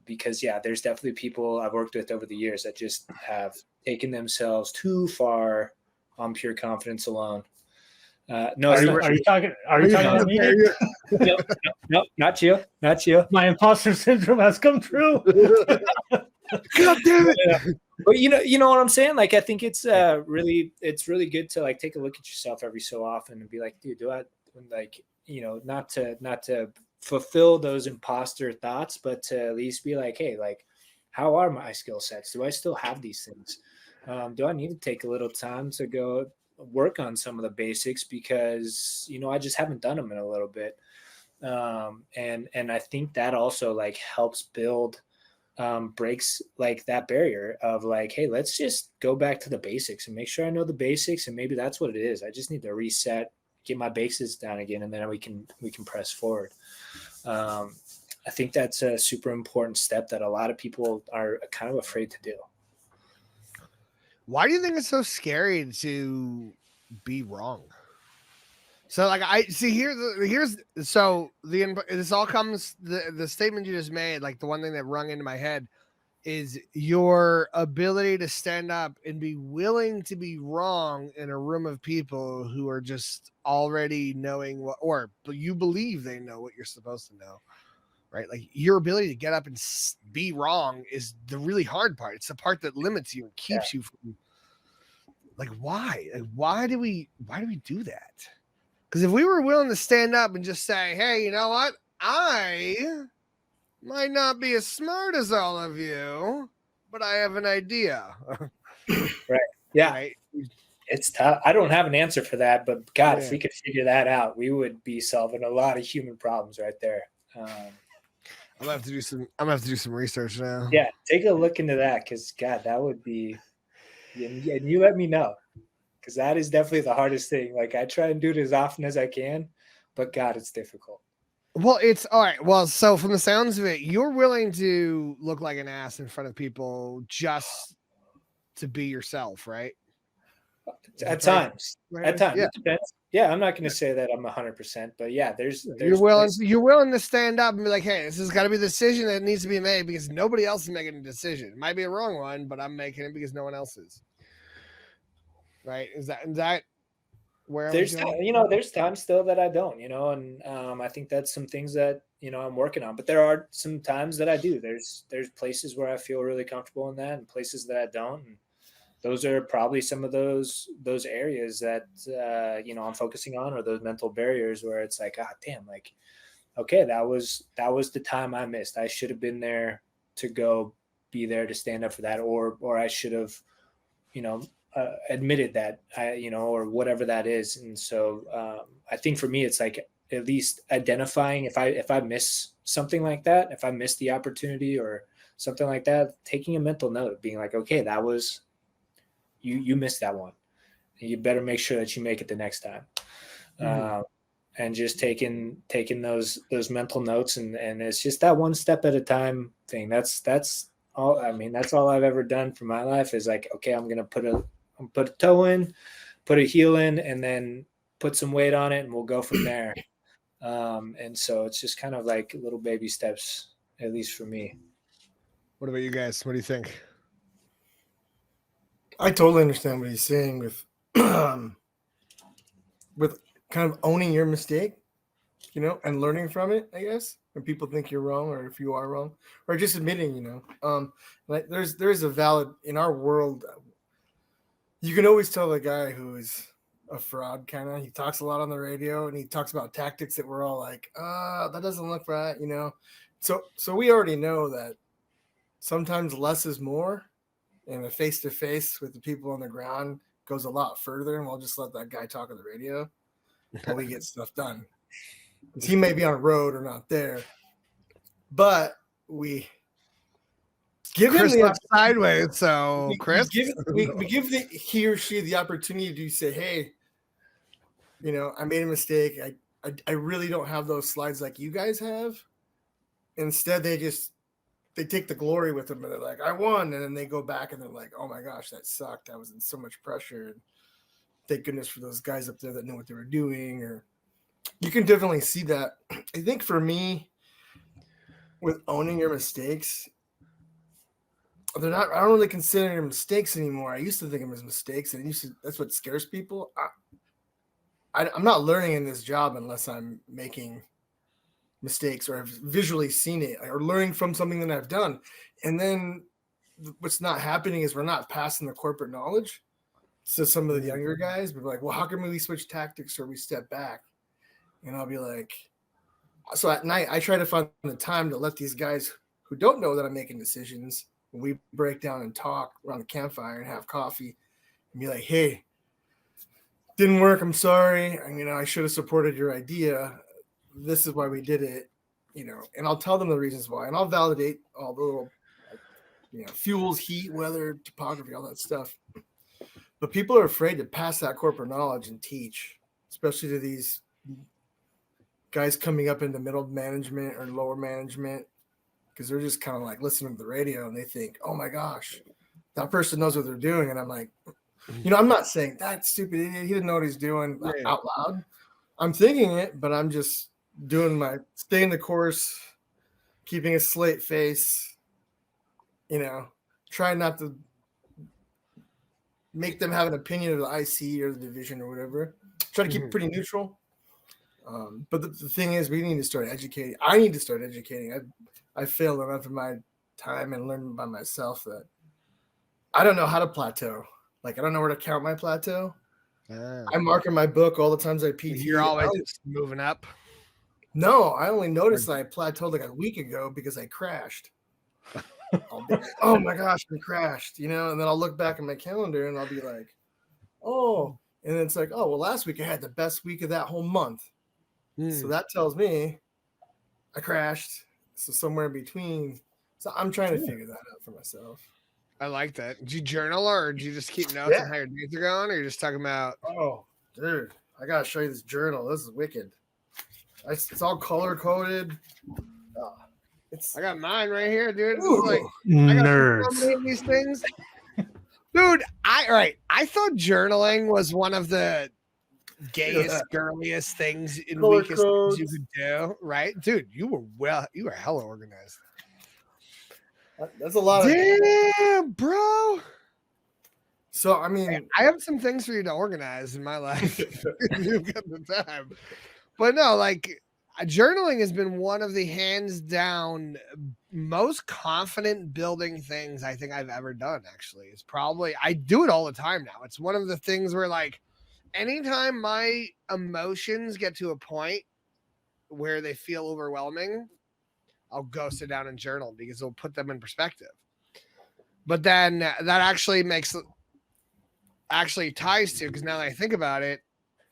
Because yeah, there's definitely people I've worked with over the years that just have taken themselves too far on pure confidence alone. No, are you talking about me? No, not you. My imposter syndrome has come true. God damn it. But you know what I'm saying? Like, I think it's really good to like take a look at yourself every so often and be like, dude, do I like, not to fulfill those imposter thoughts, but to at least be like, hey, like, how are my skill sets? Do I still have these things? Do I need to take a little time to go work on some of the basics because, I just haven't done them in a little bit. And I think that also like helps build, breaks like that barrier of like, hey, let's just go back to the basics and make sure I know the basics. And maybe that's what it is. I just need to reset, get my basics down again, and then we can press forward. I think that's a super important step that a lot of people are kind of afraid to do. Why do you think it's so scary to be wrong? So like I see this all comes the statement you just made, like the one thing that rung into my head is your ability to stand up and be willing to be wrong in a room of people who are just already knowing what, or you believe they know what you're supposed to know, right? Like your ability to get up and be wrong is the really hard part. It's the part that limits you and keeps you from, like, why? Like, why do we do that? Because if we were willing to stand up and just say, hey, you know what? I might not be as smart as all of you, but I have an idea. Right. Yeah. Right? It's tough. I don't have an answer for that, but God, if we could figure that out, we would be solving a lot of human problems right there. I'm gonna have to do some research now. Yeah, take a look into that because God, that would be. And you let me know because that is definitely the hardest thing. Like I try and do it as often as I can, but God, it's difficult. Well, it's all right. Well, so from the sounds of it, you're willing to look like an ass in front of people just to be yourself, right? At times. At times. Yeah. It depends. Yeah, I'm not going to say that I'm 100%, but yeah, there's You're willing. places- You're willing to stand up and be like, "Hey, this has got to be the decision that needs to be made because nobody else is making a decision. It might be a wrong one, but I'm making it because no one else is." Right? Is that where there's I'm going? you know, there's times still that I don't, you know, and I think that's some things that, you know, I'm working on, but there are some times that I do. There's places where I feel really comfortable in that and places that I don't. And those are probably some of those areas that you know, I'm focusing on, or those mental barriers where it's like, ah, damn, like, okay, that was the time I missed. I should have been there to go be there to stand up for that, or I should have, you know, admitted that, you know, or whatever that is. And so I think for me, it's like at least identifying if I miss something like that, if I miss the opportunity or something like that, taking a mental note, being like, okay, that was you missed that one. You better make sure that you make it the next time. And just taking those mental notes, and it's just that one step at a time thing. That's all. I mean, that's all I've ever done for my life is like, okay, I'm gonna put a toe in, put a heel in, and then put some weight on it, and we'll go from there. And so it's just kind of like little baby steps, at least for me. What about you guys? What do you think? I totally understand what he's saying with kind of owning your mistake, you know, and learning from it, I guess, when people think you're wrong or if you are wrong, or just admitting, you know, like there's a valid in our world. You can always tell the guy who is a fraud, kind of. He talks a lot on the radio and he talks about tactics that we're all like, that doesn't look right, you know. So we already know that sometimes less is more, and a face-to-face with the people on the ground goes a lot further, and we'll just let that guy talk on the radio while we get stuff done. He may be on a road or not there, but we give Chris him the looks sideways, so Chris, we give he or she the opportunity to say, hey, you know, I made a mistake. I really don't have those slides like you guys have. Instead, they take the glory with them, and they're like, I won. And then they go back and they're like, oh my gosh, that sucked. I was in so much pressure. And thank goodness for those guys up there that know what they were doing. Or you can definitely see that. I think for me, with owning your mistakes, I don't really consider them mistakes anymore. I used to think of them as mistakes, and that's what scares people. I'm not learning in this job unless I'm making mistakes or I've visually seen it or learning from something that I've done. And then what's not happening is we're not passing the corporate knowledge to some of the younger guys. We're like, well, how can we switch tactics or we step back? And I'll be like, so at night, I try to find the time to let these guys who don't know that I'm making decisions, when we break down and talk around the campfire and have coffee, and be like, hey, didn't work. I'm sorry. I should have supported your idea. This is why we did it, you know, and I'll tell them the reasons why, and I'll validate all the little, you know, fuels, heat, weather, topography, all that stuff. But people are afraid to pass that corporate knowledge and teach, especially to these guys coming up into middle management or lower management, because they're just kind of like listening to the radio and they think, oh my gosh, that person knows what they're doing. And I'm like, you know, I'm not saying that stupid idiot, he didn't know what he's doing out loud. I'm thinking it, but I'm just doing my staying the course, keeping a slate face, you know, trying not to make them have an opinion of the IC or the division or whatever. Try to keep it pretty neutral. But the thing is, we need to start educating. I need to start educating. I failed enough in my time and learned by myself that I don't know how to plateau. Like, I don't know where to count my plateau. I mark in my book all the times I PT. You're always just moving up. No, I only noticed that I plateaued like a week ago because I crashed. I'll be like, oh my gosh, I crashed, you know, and then I'll look back at my calendar and I'll be like, oh, and then it's like, oh, well, last week I had the best week of that whole month. So that tells me I crashed. So somewhere in between. So I'm trying to figure that out for myself. I like that. Do you journal or do you just keep notes on how your days are going, or you're just talking about? Oh, dude, I gotta show you this journal. This is wicked. It's all color coded. It's I got mine right here, dude. This is Ooh. like I got so Nerds. many of these things. Dude, I thought journaling was one of the gayest, girliest things and Color weakest things you codes. could do, right? Dude, you were hella organized. That's a lot of. Damn, bro. So I mean, I have some things for you to organize in my life. You've got the time. But no, like journaling has been one of the hands down most confident building things I think I've ever done. Actually, it's probably I do it all the time now. It's one of the things where like anytime my emotions get to a point where they feel overwhelming, I'll go sit down and journal because it'll put them in perspective. But then that actually ties to, because now that I think about it,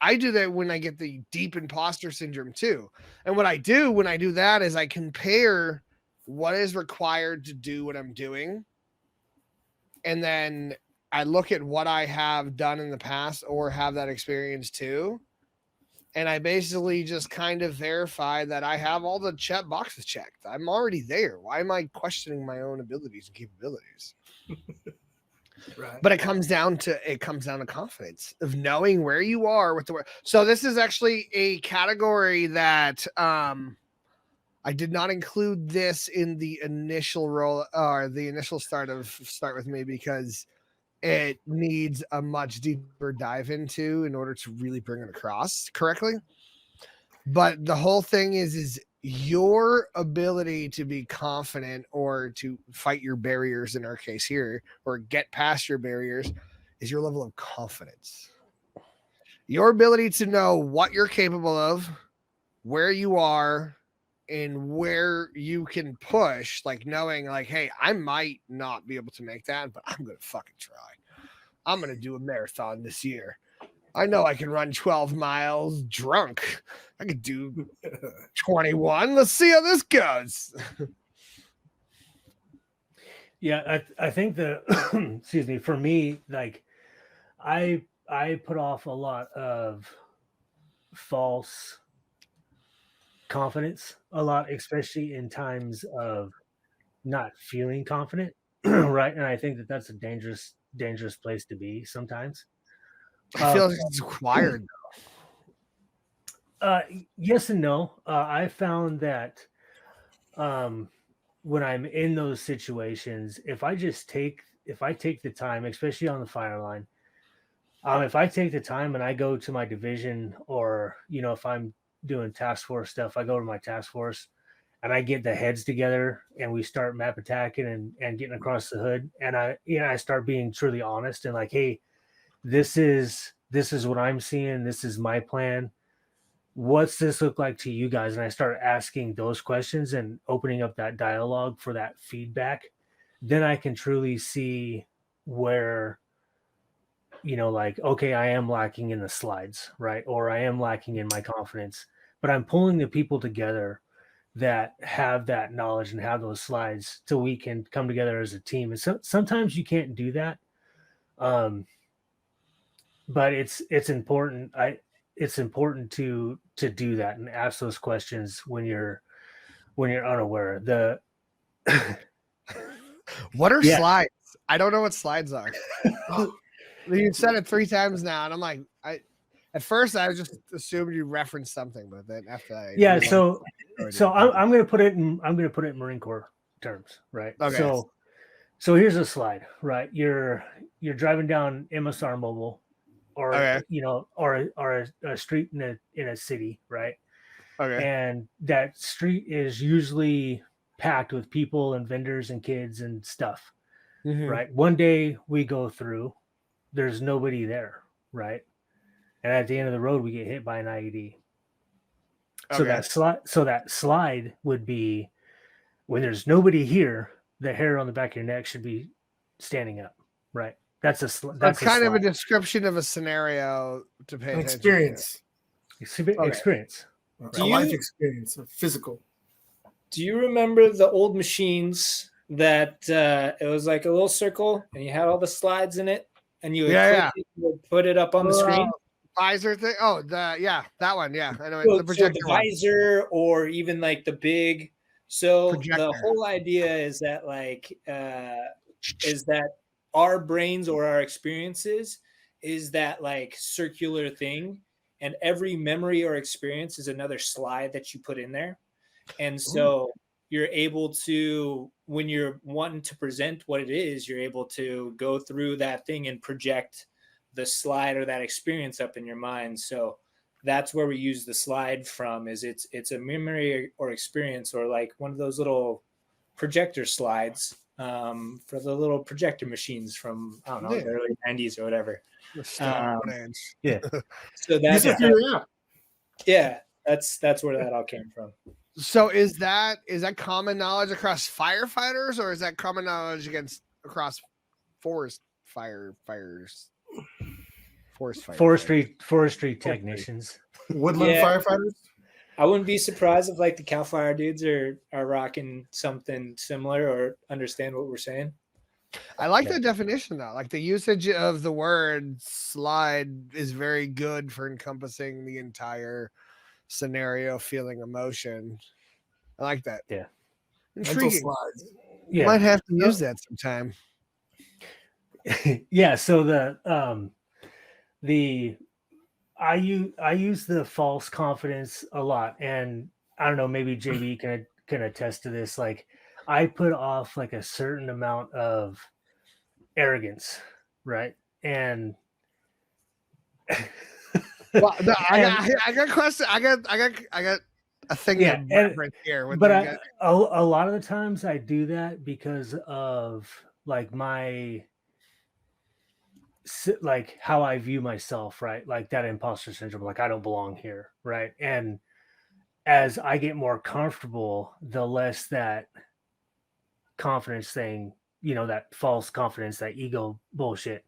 I do that when I get the deep imposter syndrome too. And what I do when I do that is I compare what is required to do what I'm doing. And then I look at what I have done in the past or have that experience too. And I basically just kind of verify that I have all the check boxes checked. I'm already there. Why am I questioning my own abilities and capabilities? right. But it comes down to confidence of knowing where you are with the word. So this is actually a category that I did not include this in the initial role or the initial start with me because it needs a much deeper dive into in order to really bring it across correctly. But the whole thing is your ability to be confident or to fight your barriers in our case here, or get past your barriers, is your level of confidence. Your ability to know what you're capable of, where you are, and where you can push, like knowing like, hey, I might not be able to make that, but I'm going to fucking try. I'm going to do a marathon this year. I know I can run 12 miles drunk. I could do 21. Let's see how this goes. Yeah, I think that excuse me, for me, like I put off a lot of false confidence a lot, especially in times of not feeling confident, right? And I think that that's a dangerous place to be sometimes. I feel like it's required. Yes and no. I found that when I'm in those situations, if I take the time, especially on the fire line, if I take the time and I go to my division, or if I'm doing task force stuff, I go to my task force and I get the heads together and we start map attacking and getting across the hood, and I start being truly honest and like, hey, this is what I'm seeing. This is my plan. What's this look like to you guys? And I start asking those questions and opening up that dialogue for that feedback. Then I can truly see where, like, okay, I am lacking in the slides, right? Or I am lacking in my confidence, but I'm pulling the people together that have that knowledge and have those slides so we can come together as a team. And sometimes you can't do that. But it's important. It's important to do that and ask those questions when you're unaware. What are slides? I don't know what slides are. You said it 3 times now, and I'm like, at first I just assumed you referenced something, but then after that, I'm going to put it in Marine Corps terms, right? Okay. So here's a slide, right? You're driving down MSR Mobile, or or a street in a city, right? Okay. And that street is usually packed with people and vendors and kids and stuff, right? One day we go through, there's nobody there, right? And at the end of the road, we get hit by an IED. Okay. So that slide would be, when there's nobody here, the hair on the back of your neck should be standing up, right? That's kind of a description of a scenario to pay attention experience. Experience. A life experience, a physical. Do you remember the old machines that it was like a little circle and you had all the slides in it, and you would put it up on the screen? visor thing. Oh, that one. Yeah, I know it, So, the projector the one. visor, or even like the big. So the Projector. whole idea is that our brains or our experiences is that like circular thing, and every memory or experience is another slide that you put in there. And so you're able to, when you're wanting to present what it is, you're able to go through that thing and project the slide or that experience up in your mind. So that's where we use the slide from, is it's a memory or experience, or like one of those little projector slides for the little projector machines from, I don't know, the early 90s or whatever. Yeah. So that's Yeah. that's where that all came from. So is that common knowledge across firefighters, or is that common knowledge across forest firefighters? Forestry technicians. Woodland firefighters. I wouldn't be surprised if like the Cal Fire dudes are rocking something similar or understand what we're saying. I like the definition though. Like the usage of the word slide is very good for encompassing the entire scenario, feeling, emotion. I like that. Yeah. Intriguing. Slides. You might have to use that sometime. Yeah. So I use the false confidence a lot, and I don't know, maybe JB can attest to this. Like I put off like a certain amount of arrogance, right? And well, no, I got a question. I got a thing right here. But a lot of the times I do that because of like like how I view myself, right? Like that imposter syndrome, like I don't belong here, right? And as I get more comfortable, the less that confidence thing, that false confidence, that ego bullshit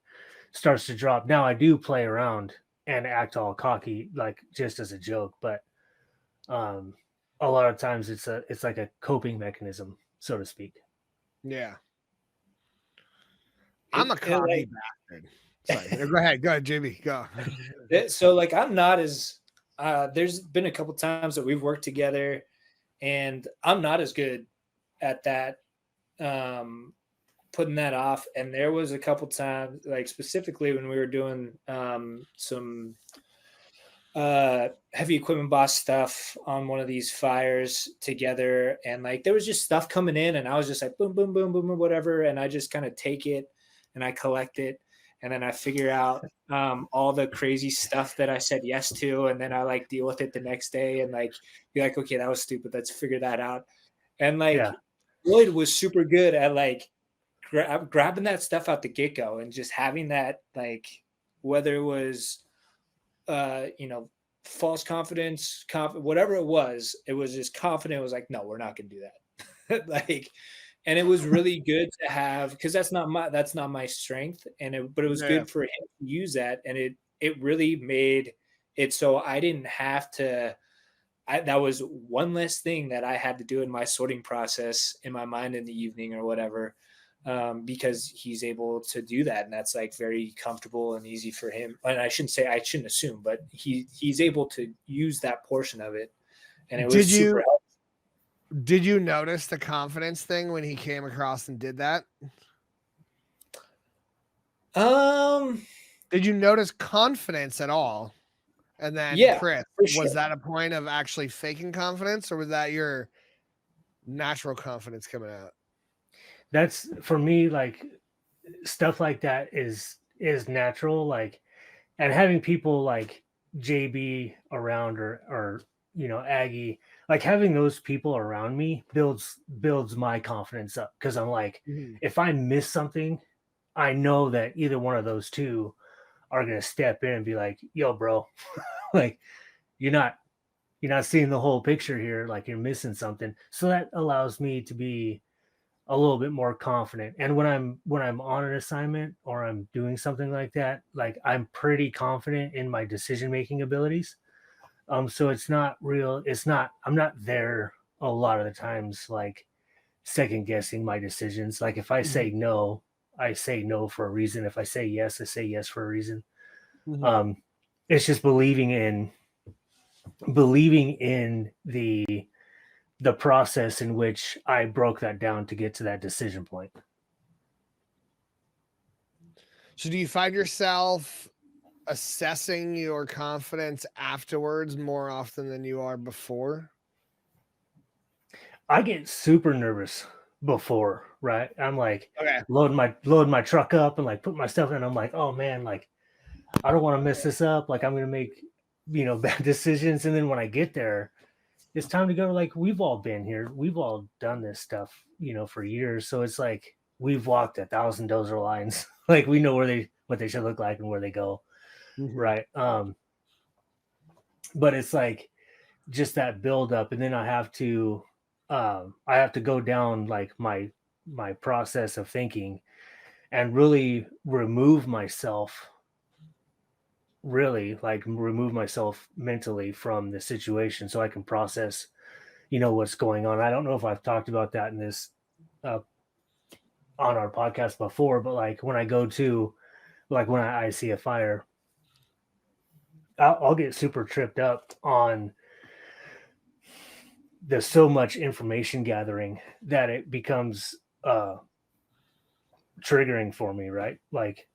starts to drop. Now I do play around and act all cocky, like just as a joke, but a lot of times it's like a coping mechanism, so to speak. Yeah. I'm a cocky bastard. Sorry. Go ahead, JB. Go. So like I'm not as there's been a couple times that we've worked together, and I'm not as good at that, putting that off. And there was a couple times, like specifically when we were doing some heavy equipment boss stuff on one of these fires together, and like there was just stuff coming in, and I was just like boom, boom, boom, boom, whatever, and I just kind of take it and I collect it. And then I figure out all the crazy stuff that I said yes to. And then I like deal with it the next day and like be like, okay, that was stupid. Let's figure that out. And like Lloyd was super good at like grabbing that stuff out the get-go and just having that, like, whether it was, false confidence, whatever it was just confident. It was like, no, we're not going to do that. Like, and it was really good to have, because that's not my strength. But it was good for him to use that. And it really made it so I didn't have to, that was one less thing that I had to do in my sorting process in my mind in the evening or whatever, because he's able to do that. And that's like very comfortable and easy for him. And I shouldn't assume, but he's able to use that portion of it. And it was super helpful. Did you notice the confidence thing when he came across and did that? Did you notice confidence at all? And then Chris, was that a point of actually faking confidence, or was that your natural confidence coming out? That's for me, like stuff like that is natural. Like, and having people like JB around or Aggie, like having those people around me builds my confidence up, because I'm like, if I miss something, I know that either one of those two are going to step in and be like, yo, bro, like you're not seeing the whole picture here. Like you're missing something. So that allows me to be a little bit more confident. And when I'm on an assignment or I'm doing something like that, like I'm pretty confident in my decision-making abilities. So I'm not there a lot of the times, like second guessing my decisions. Like if I say no, I say no for a reason. If I say yes, I say yes for a reason. it's just believing in the process in which I broke that down to get to that decision point. So do you find yourself assessing your confidence afterwards more often than you are before? I get super nervous before, right? I'm like Okay. loading my truck up and like put my stuff in. I'm like, oh man, like I don't want to mess this up. Like I'm gonna make bad decisions. And then when I get there, it's time to go. Like we've all been here. We've all done this stuff, for years. So it's like we've walked 1,000 dozer lines. Like we know what they should look like and where they go. Mhm. Right. But it's like just that build up, and then I have to go down like my process of thinking and really remove myself mentally from the situation so I can process what's going on. I don't know if I've talked about that in this on our podcast before, but like when I see a fire, I'll get super tripped up on there's so much information gathering that it becomes triggering for me, right? Like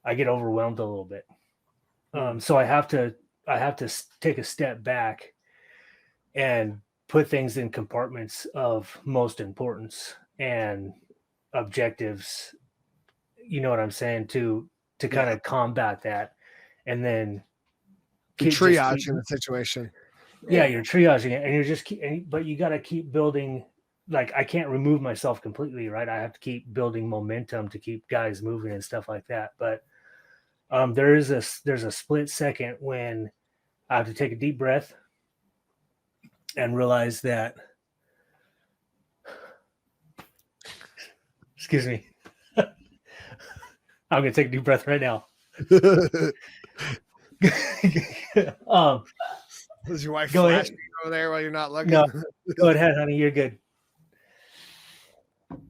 I get overwhelmed a little bit. So I have to take a step back and put things in compartments of most importance and objectives. You know what I'm saying? To kind of combat that, and then Triaging the situation. Yeah, you're triaging it, and you're just but you got to keep building. Like I can't remove myself completely, right? I have to keep building momentum to keep guys moving and stuff like that. But there's a split second when I have to take a deep breath and realize that. Excuse me. I'm gonna take a deep breath right now. Does your wife Go flash ahead. you over there while you're not looking? No, go ahead, honey. You're good.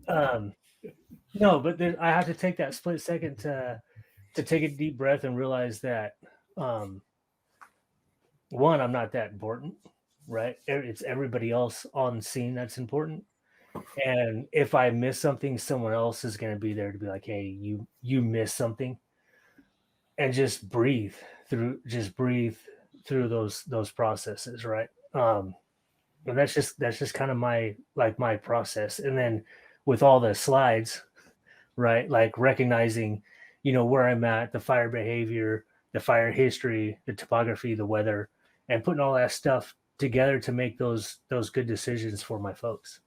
No, but then I have to take that split second to take a deep breath and realize that one, I'm not that important, right? It's everybody else on scene that's important. And if I miss something, someone else is going to be there to be like, "Hey, you missed something," and just breathe through those processes, right? And that's just kind of my process. And then with all the slides, right? Like recognizing, where I'm at, the fire behavior, the fire history, the topography, the weather, and putting all that stuff together to make those good decisions for my folks.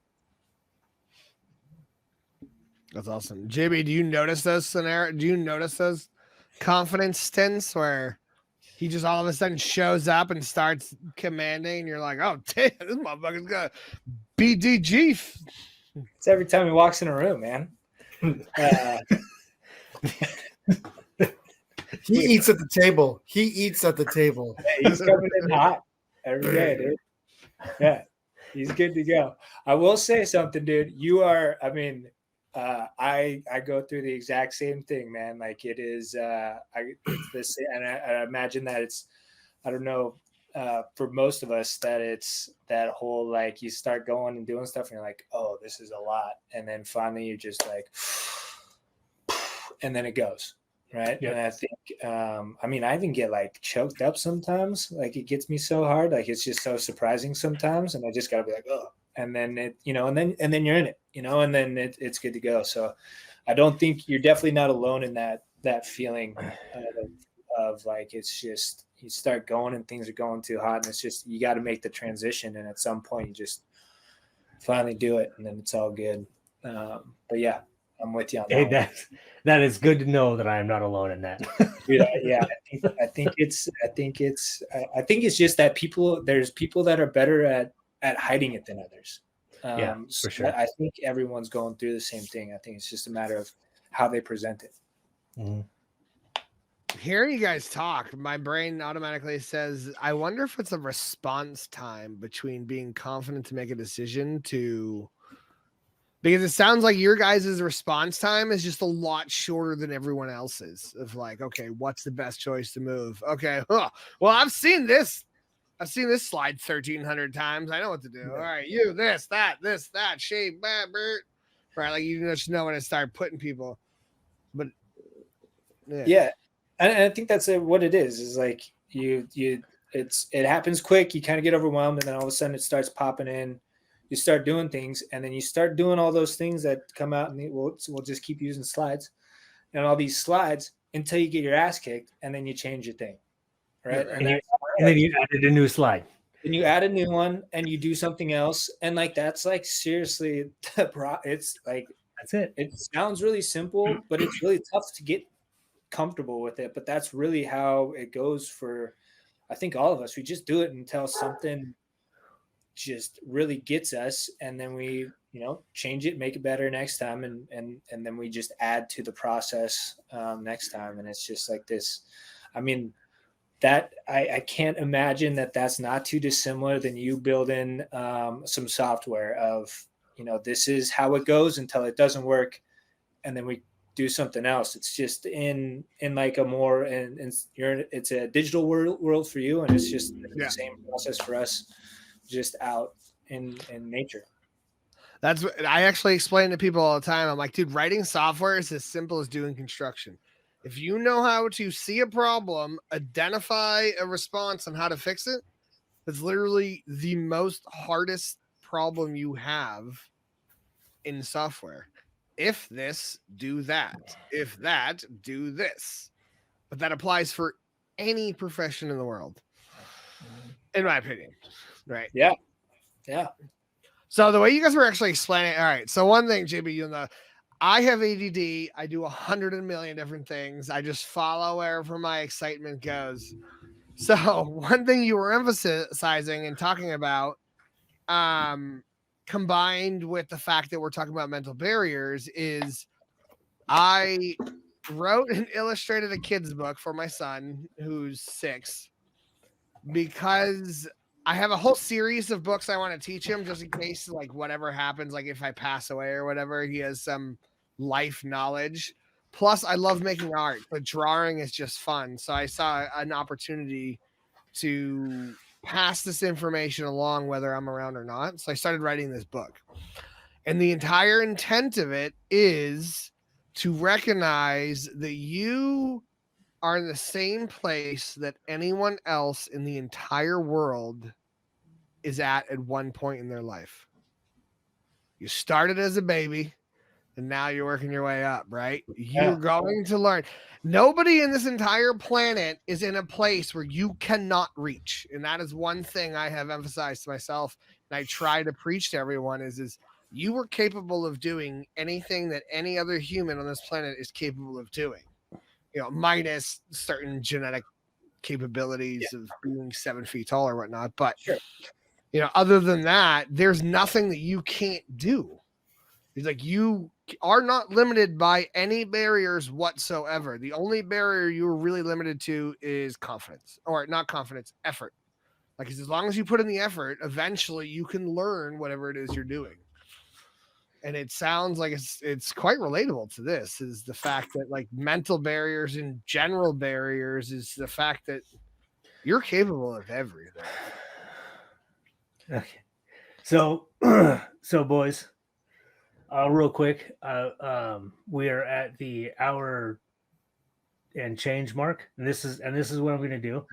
That's awesome. JB, do you notice those scenarios? Do you notice those confidence stints where he just all of a sudden shows up and starts commanding, and you're like, oh, damn, this motherfucker's got BDG. It's every time he walks in a room, man. He eats at the table. He's coming in hot every day, dude. Yeah, he's good to go. I will say something, dude. You are, I go through the exact same thing, man. Like it is, it's this, and I imagine that it's, I don't know, for most of us that it's that whole, like you start going and doing stuff and you're like, oh, this is a lot. And then finally you're just like, and then it goes. Right. Yep. And I think, I even get like choked up sometimes. Like it gets me so hard. Like it's just so surprising sometimes. And I just gotta be like, oh, and then it, and then you're in it, and then it's good to go. So I don't think you're definitely not alone in that feeling of like, it's just, you start going and things are going too hot and it's just, you got to make the transition. And at some point you just finally do it and then it's all good. But yeah, I'm with you on that. Hey, that is good to know that I am not alone in that. Yeah, I think it's just that there's people that are better at hiding it than others. For sure. I think everyone's going through the same thing. I think it's just a matter of how they present it. Mm-hmm. Hearing you guys talk, my brain automatically says, I wonder if it's a response time between being confident to make a decision to Because it sounds like your guys' response time is just a lot shorter than everyone else's. Of like, okay, what's the best choice to move? Okay, well, I've seen this slide 1,300 times. I know what to do. All right, you this, that, shape, Bert. Right, like you just know when to start putting people. But yeah. And I think that's what it is. Is like it happens quick. You kind of get overwhelmed, and then all of a sudden it starts popping in. You start doing things, and then you start doing all those things that come out, and we'll just keep using slides and all these slides until you get your ass kicked, and then you change your thing, right? And then you added a new slide. And you add a new one, and you do something else, and like that's like seriously, it's like that's it. It sounds really simple, but it's really tough to get comfortable with it. But that's really how it goes for, I think, all of us. We just do it until something just really gets us, and then we change it, make it better next time, and then we just add to the process next time. And it's just like this. I mean, that I can't imagine that's not too dissimilar than you building some software of this is how it goes until it doesn't work, and then we do something else. It's just in like a more and it's a digital world for you, and it's just the same process for us, just out in nature. That's what I actually explain to people all the time. I'm like, dude, writing software is as simple as doing construction. If you know how to see a problem, identify a response, and how to fix it, it's literally the most hardest problem you have in software. If this, do that. If that, do this. But that applies for any profession in the world, in my opinion. Right. Yeah. So the way you guys were actually explaining, all right. So one thing, JB, you know, I have ADD. I do 100 million different things. I just follow wherever my excitement goes. So one thing you were emphasizing and talking about, combined with the fact that we're talking about mental barriers, is I wrote and illustrated a kid's book for my son who's 6, because I have a whole series of books I want to teach him just in case, like, whatever happens, like if I pass away or whatever, he has some life knowledge. Plus, I love making art, but drawing is just fun. So I saw an opportunity to pass this information along, whether I'm around or not. So I started writing this book. And the entire intent of it is to recognize that you are in the same place that anyone else in the entire world is at one point in their life. You started as a baby, and now you're working your way up, right? You're going to learn. Nobody in this entire planet is in a place where you cannot reach. And that is one thing I have emphasized to myself, and I try to preach to everyone is you are capable of doing anything that any other human on this planet is capable of doing. Minus certain genetic capabilities of being 7 feet tall or whatnot. But, other than that, there's nothing that you can't do. It's like you are not limited by any barriers whatsoever. The only barrier you're really limited to is confidence, or not confidence, effort. Like, as long as you put in the effort, eventually you can learn whatever it is you're doing. And it sounds like it's quite relatable to this, is the fact that, like, mental barriers and general barriers is the fact that you're capable of everything. Okay. So boys, real quick, we are at the hour and change mark, and this is what I'm going to do.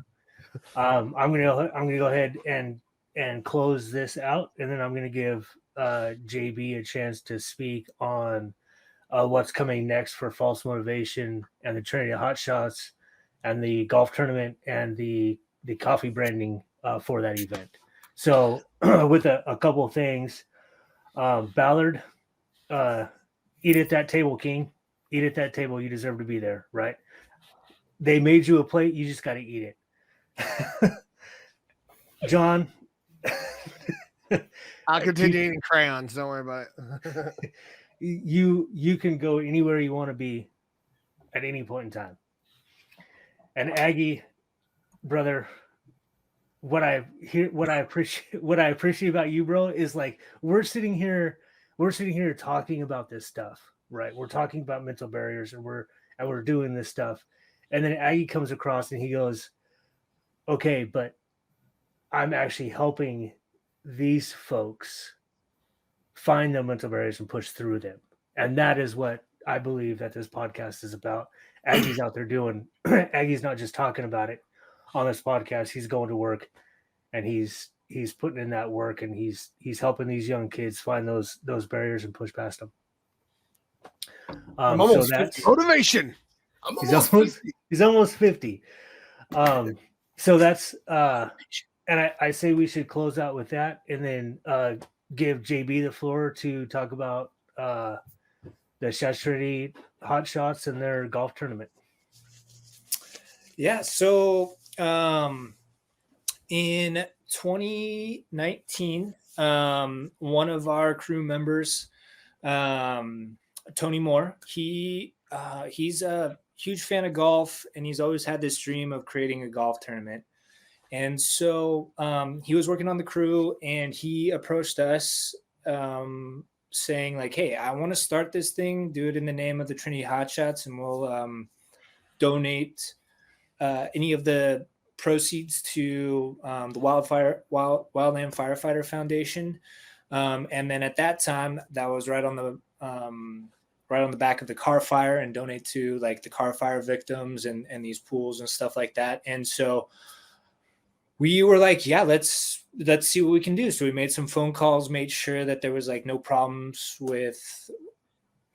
I'm going to go ahead and close this out, and then I'm going to give JB a chance to speak on what's coming next for False Motivation and the Trinity Hotshots and the golf tournament and the coffee branding for that event. So with a couple of things, Ballard, eat at that table, King. Eat at that table. You deserve to be there, right? They made you a plate. You just got to eat it. John. I'll continue eating crayons. Don't worry about it. You can go anywhere you want to be at any point in time. And Aggie, brother, what I appreciate about you, bro, is like we're sitting here we're sitting here talking about this stuff, right? We're talking about mental barriers, and we're doing this stuff, and then Aggie comes across and he goes, "Okay, but I'm actually helping these folks find the mental barriers and push through them," and that is what I believe that this podcast is about. Aggie's out there doing. Aggie's not just talking about it on this podcast. He's going to work, and he's putting in that work, and he's helping these young kids find those barriers and push past them. I'm So almost that's 50. Motivation. I'm he's almost almost 50. he's almost 50. So that's and I say we should close out with that, and then give JB the floor to talk about the Trinity Hotshots and their golf tournament. Yeah. So in 2019, one of our crew members, Tony Moore, he's a huge fan of golf, and he's always had this dream of creating a golf tournament. And so he was working on the crew, and he approached us saying like, "Hey, I want to start this thing, do it in the name of the Trinity Hotshots, and we'll donate any of the proceeds to the Wildland Firefighter Foundation." And then at that time, that was right on the back of the car fire, and donate to like the car fire victims and these pools and stuff like that. And so we were like, yeah, let's see what we can do. So we made some phone calls, made sure that there was like no problems with,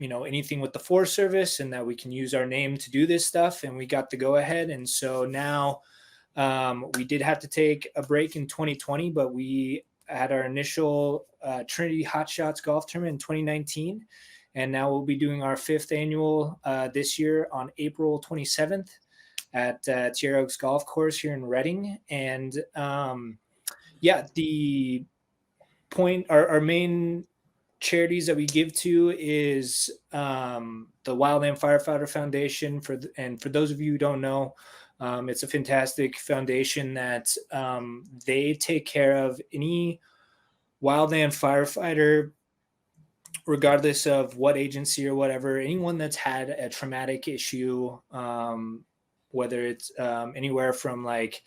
anything with the Forest Service, and that we can use our name to do this stuff. And we got the go ahead. And so now we did have to take a break in 2020, but we had our initial Trinity Hotshots golf tournament in 2019. And now we'll be doing our 5th annual this year on April 27th. At Tierra Oaks Golf Course here in Reading. And the point, our main charities that we give to is the Wildland Firefighter Foundation. For those of you who don't know, it's a fantastic foundation that they take care of any wildland firefighter, regardless of what agency or whatever, anyone that's had a traumatic issue, whether it's anywhere from like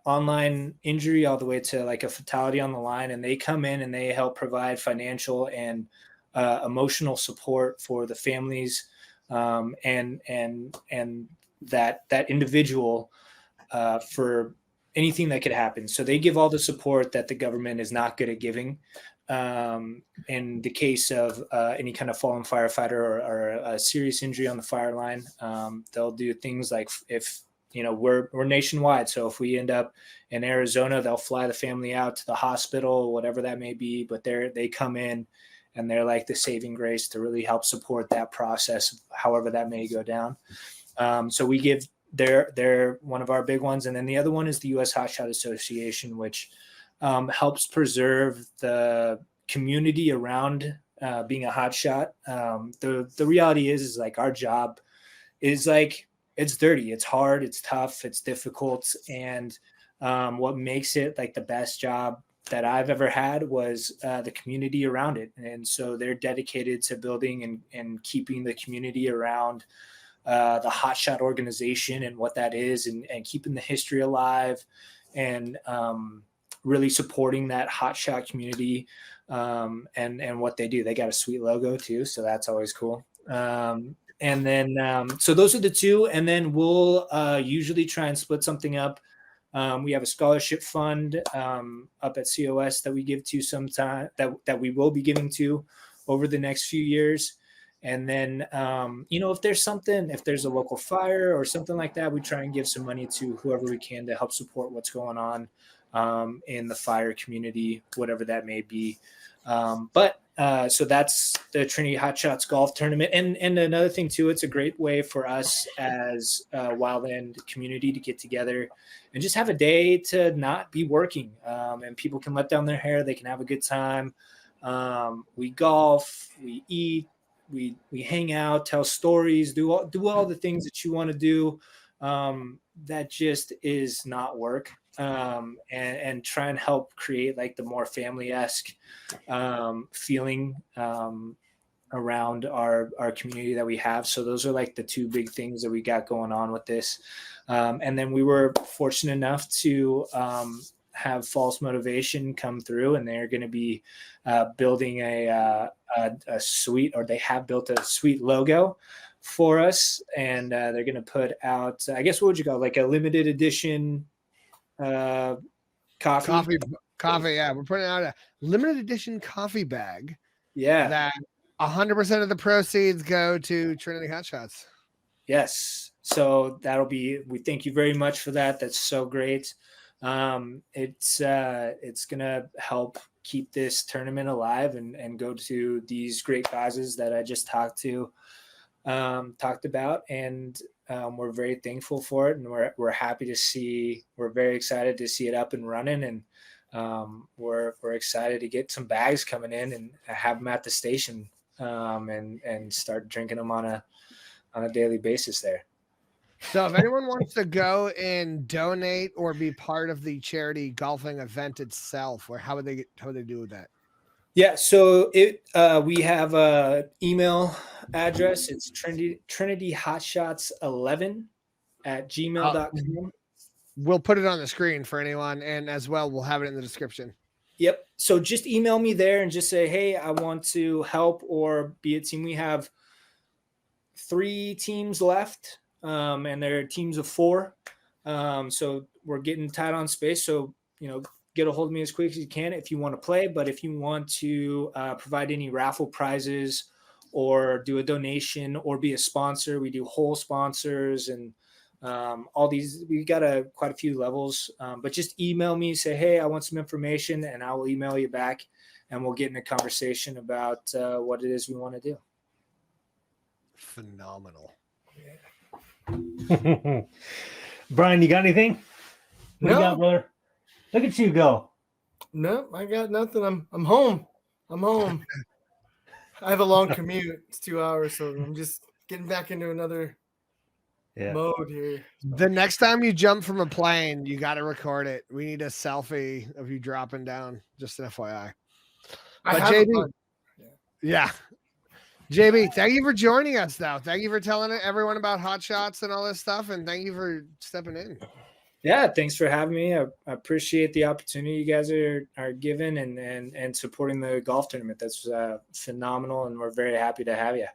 online injury all the way to like a fatality on the line. And they come in and they help provide financial and emotional support for the families and that individual for anything that could happen. So they give all the support that the government is not good at giving. In the case of any kind of fallen firefighter or a serious injury on the fire line, they'll do things like, if we're nationwide, so if we end up in Arizona, they'll fly the family out to the hospital, whatever that may be, but they come in and they're like the saving grace to really help support that process, however that may go down. So we give they're one of our big ones. And then the other one is the U.S. Hotshot Association, which helps preserve the community around being a hotshot. The reality is like our job is like, it's dirty, it's hard, it's tough, it's difficult. And what makes it like the best job that I've ever had was the community around it. And so they're dedicated to building and keeping the community around the Hotshot organization and what that is, and keeping the history alive, and really supporting that hotshot community and what they do. They got a sweet logo too, so that's always cool. And then so those are the two, and then we'll usually try and split something up. We have a scholarship fund up at COS that we give to sometime, that we will be giving to over the next few years. And then, if there's a local fire or something like that, we try and give some money to whoever we can to help support what's going on in the fire community, whatever that may be. So that's the Trinity Hotshots golf tournament. And another thing too, it's a great way for us as a wildland community to get together and just have a day to not be working. And people can let down their hair. They can have a good time. We golf, we eat, we hang out, tell stories, do all the things that you want to do that just is not work. And try and help create like the more family-esque feeling around our community that we have. So those are like the two big things that we got going on with this. And then we were fortunate enough to have False Motivation come through, and they're going to be building a sweet, or they have built a sweet logo for us. And they're going to put out, I guess, what would you call it? Like a limited edition coffee. Yeah, we're putting out a limited edition coffee bag. Yeah. That 100% of the proceeds go to Trinity Hotshots. Yes. So we thank you very much for that. That's so great. It's going to help keep this tournament alive and go to these great causes that I just talked about. And we're very thankful for it. And we're happy to we're very excited to see it up and running. And we're excited to get some bags coming in and have them at the station and start drinking them on a daily basis there. So if anyone wants to go and donate or be part of the charity golfing event itself, or how would they do with that? Yeah, so we have a email address. It's Trinity Hotshots 11 at gmail.com. We'll put it on the screen for anyone, and as well, we'll have it in the description. Yep. So just email me there and just say, hey, I want to help or be a team. We have 3 teams left, and they're teams of 4. So we're getting tight on space. So, get a hold of me as quick as you can if you want to play. But if you want to provide any raffle prizes or do a donation or be a sponsor, we do whole sponsors and all these. We got quite a few levels. But just email me, say, hey, I want some information, and I will email you back, and we'll get in a conversation about what it is we want to do. Phenomenal. Brian, you got anything? What No. you got, brother? Look at you go. No, I got nothing. I'm home. I have a long commute. It's 2 hours, so I'm just getting back into another mode here. The next time you jump from a plane, you got to record it. We need a selfie of you dropping down. Just an FYI. But JB, yeah. JB, thank you for joining us, though. Thank you for telling everyone about Hot Shots and all this stuff, and thank you for stepping in. Yeah, thanks for having me. I appreciate the opportunity you guys are given and supporting the golf tournament. That's phenomenal, and we're very happy to have you.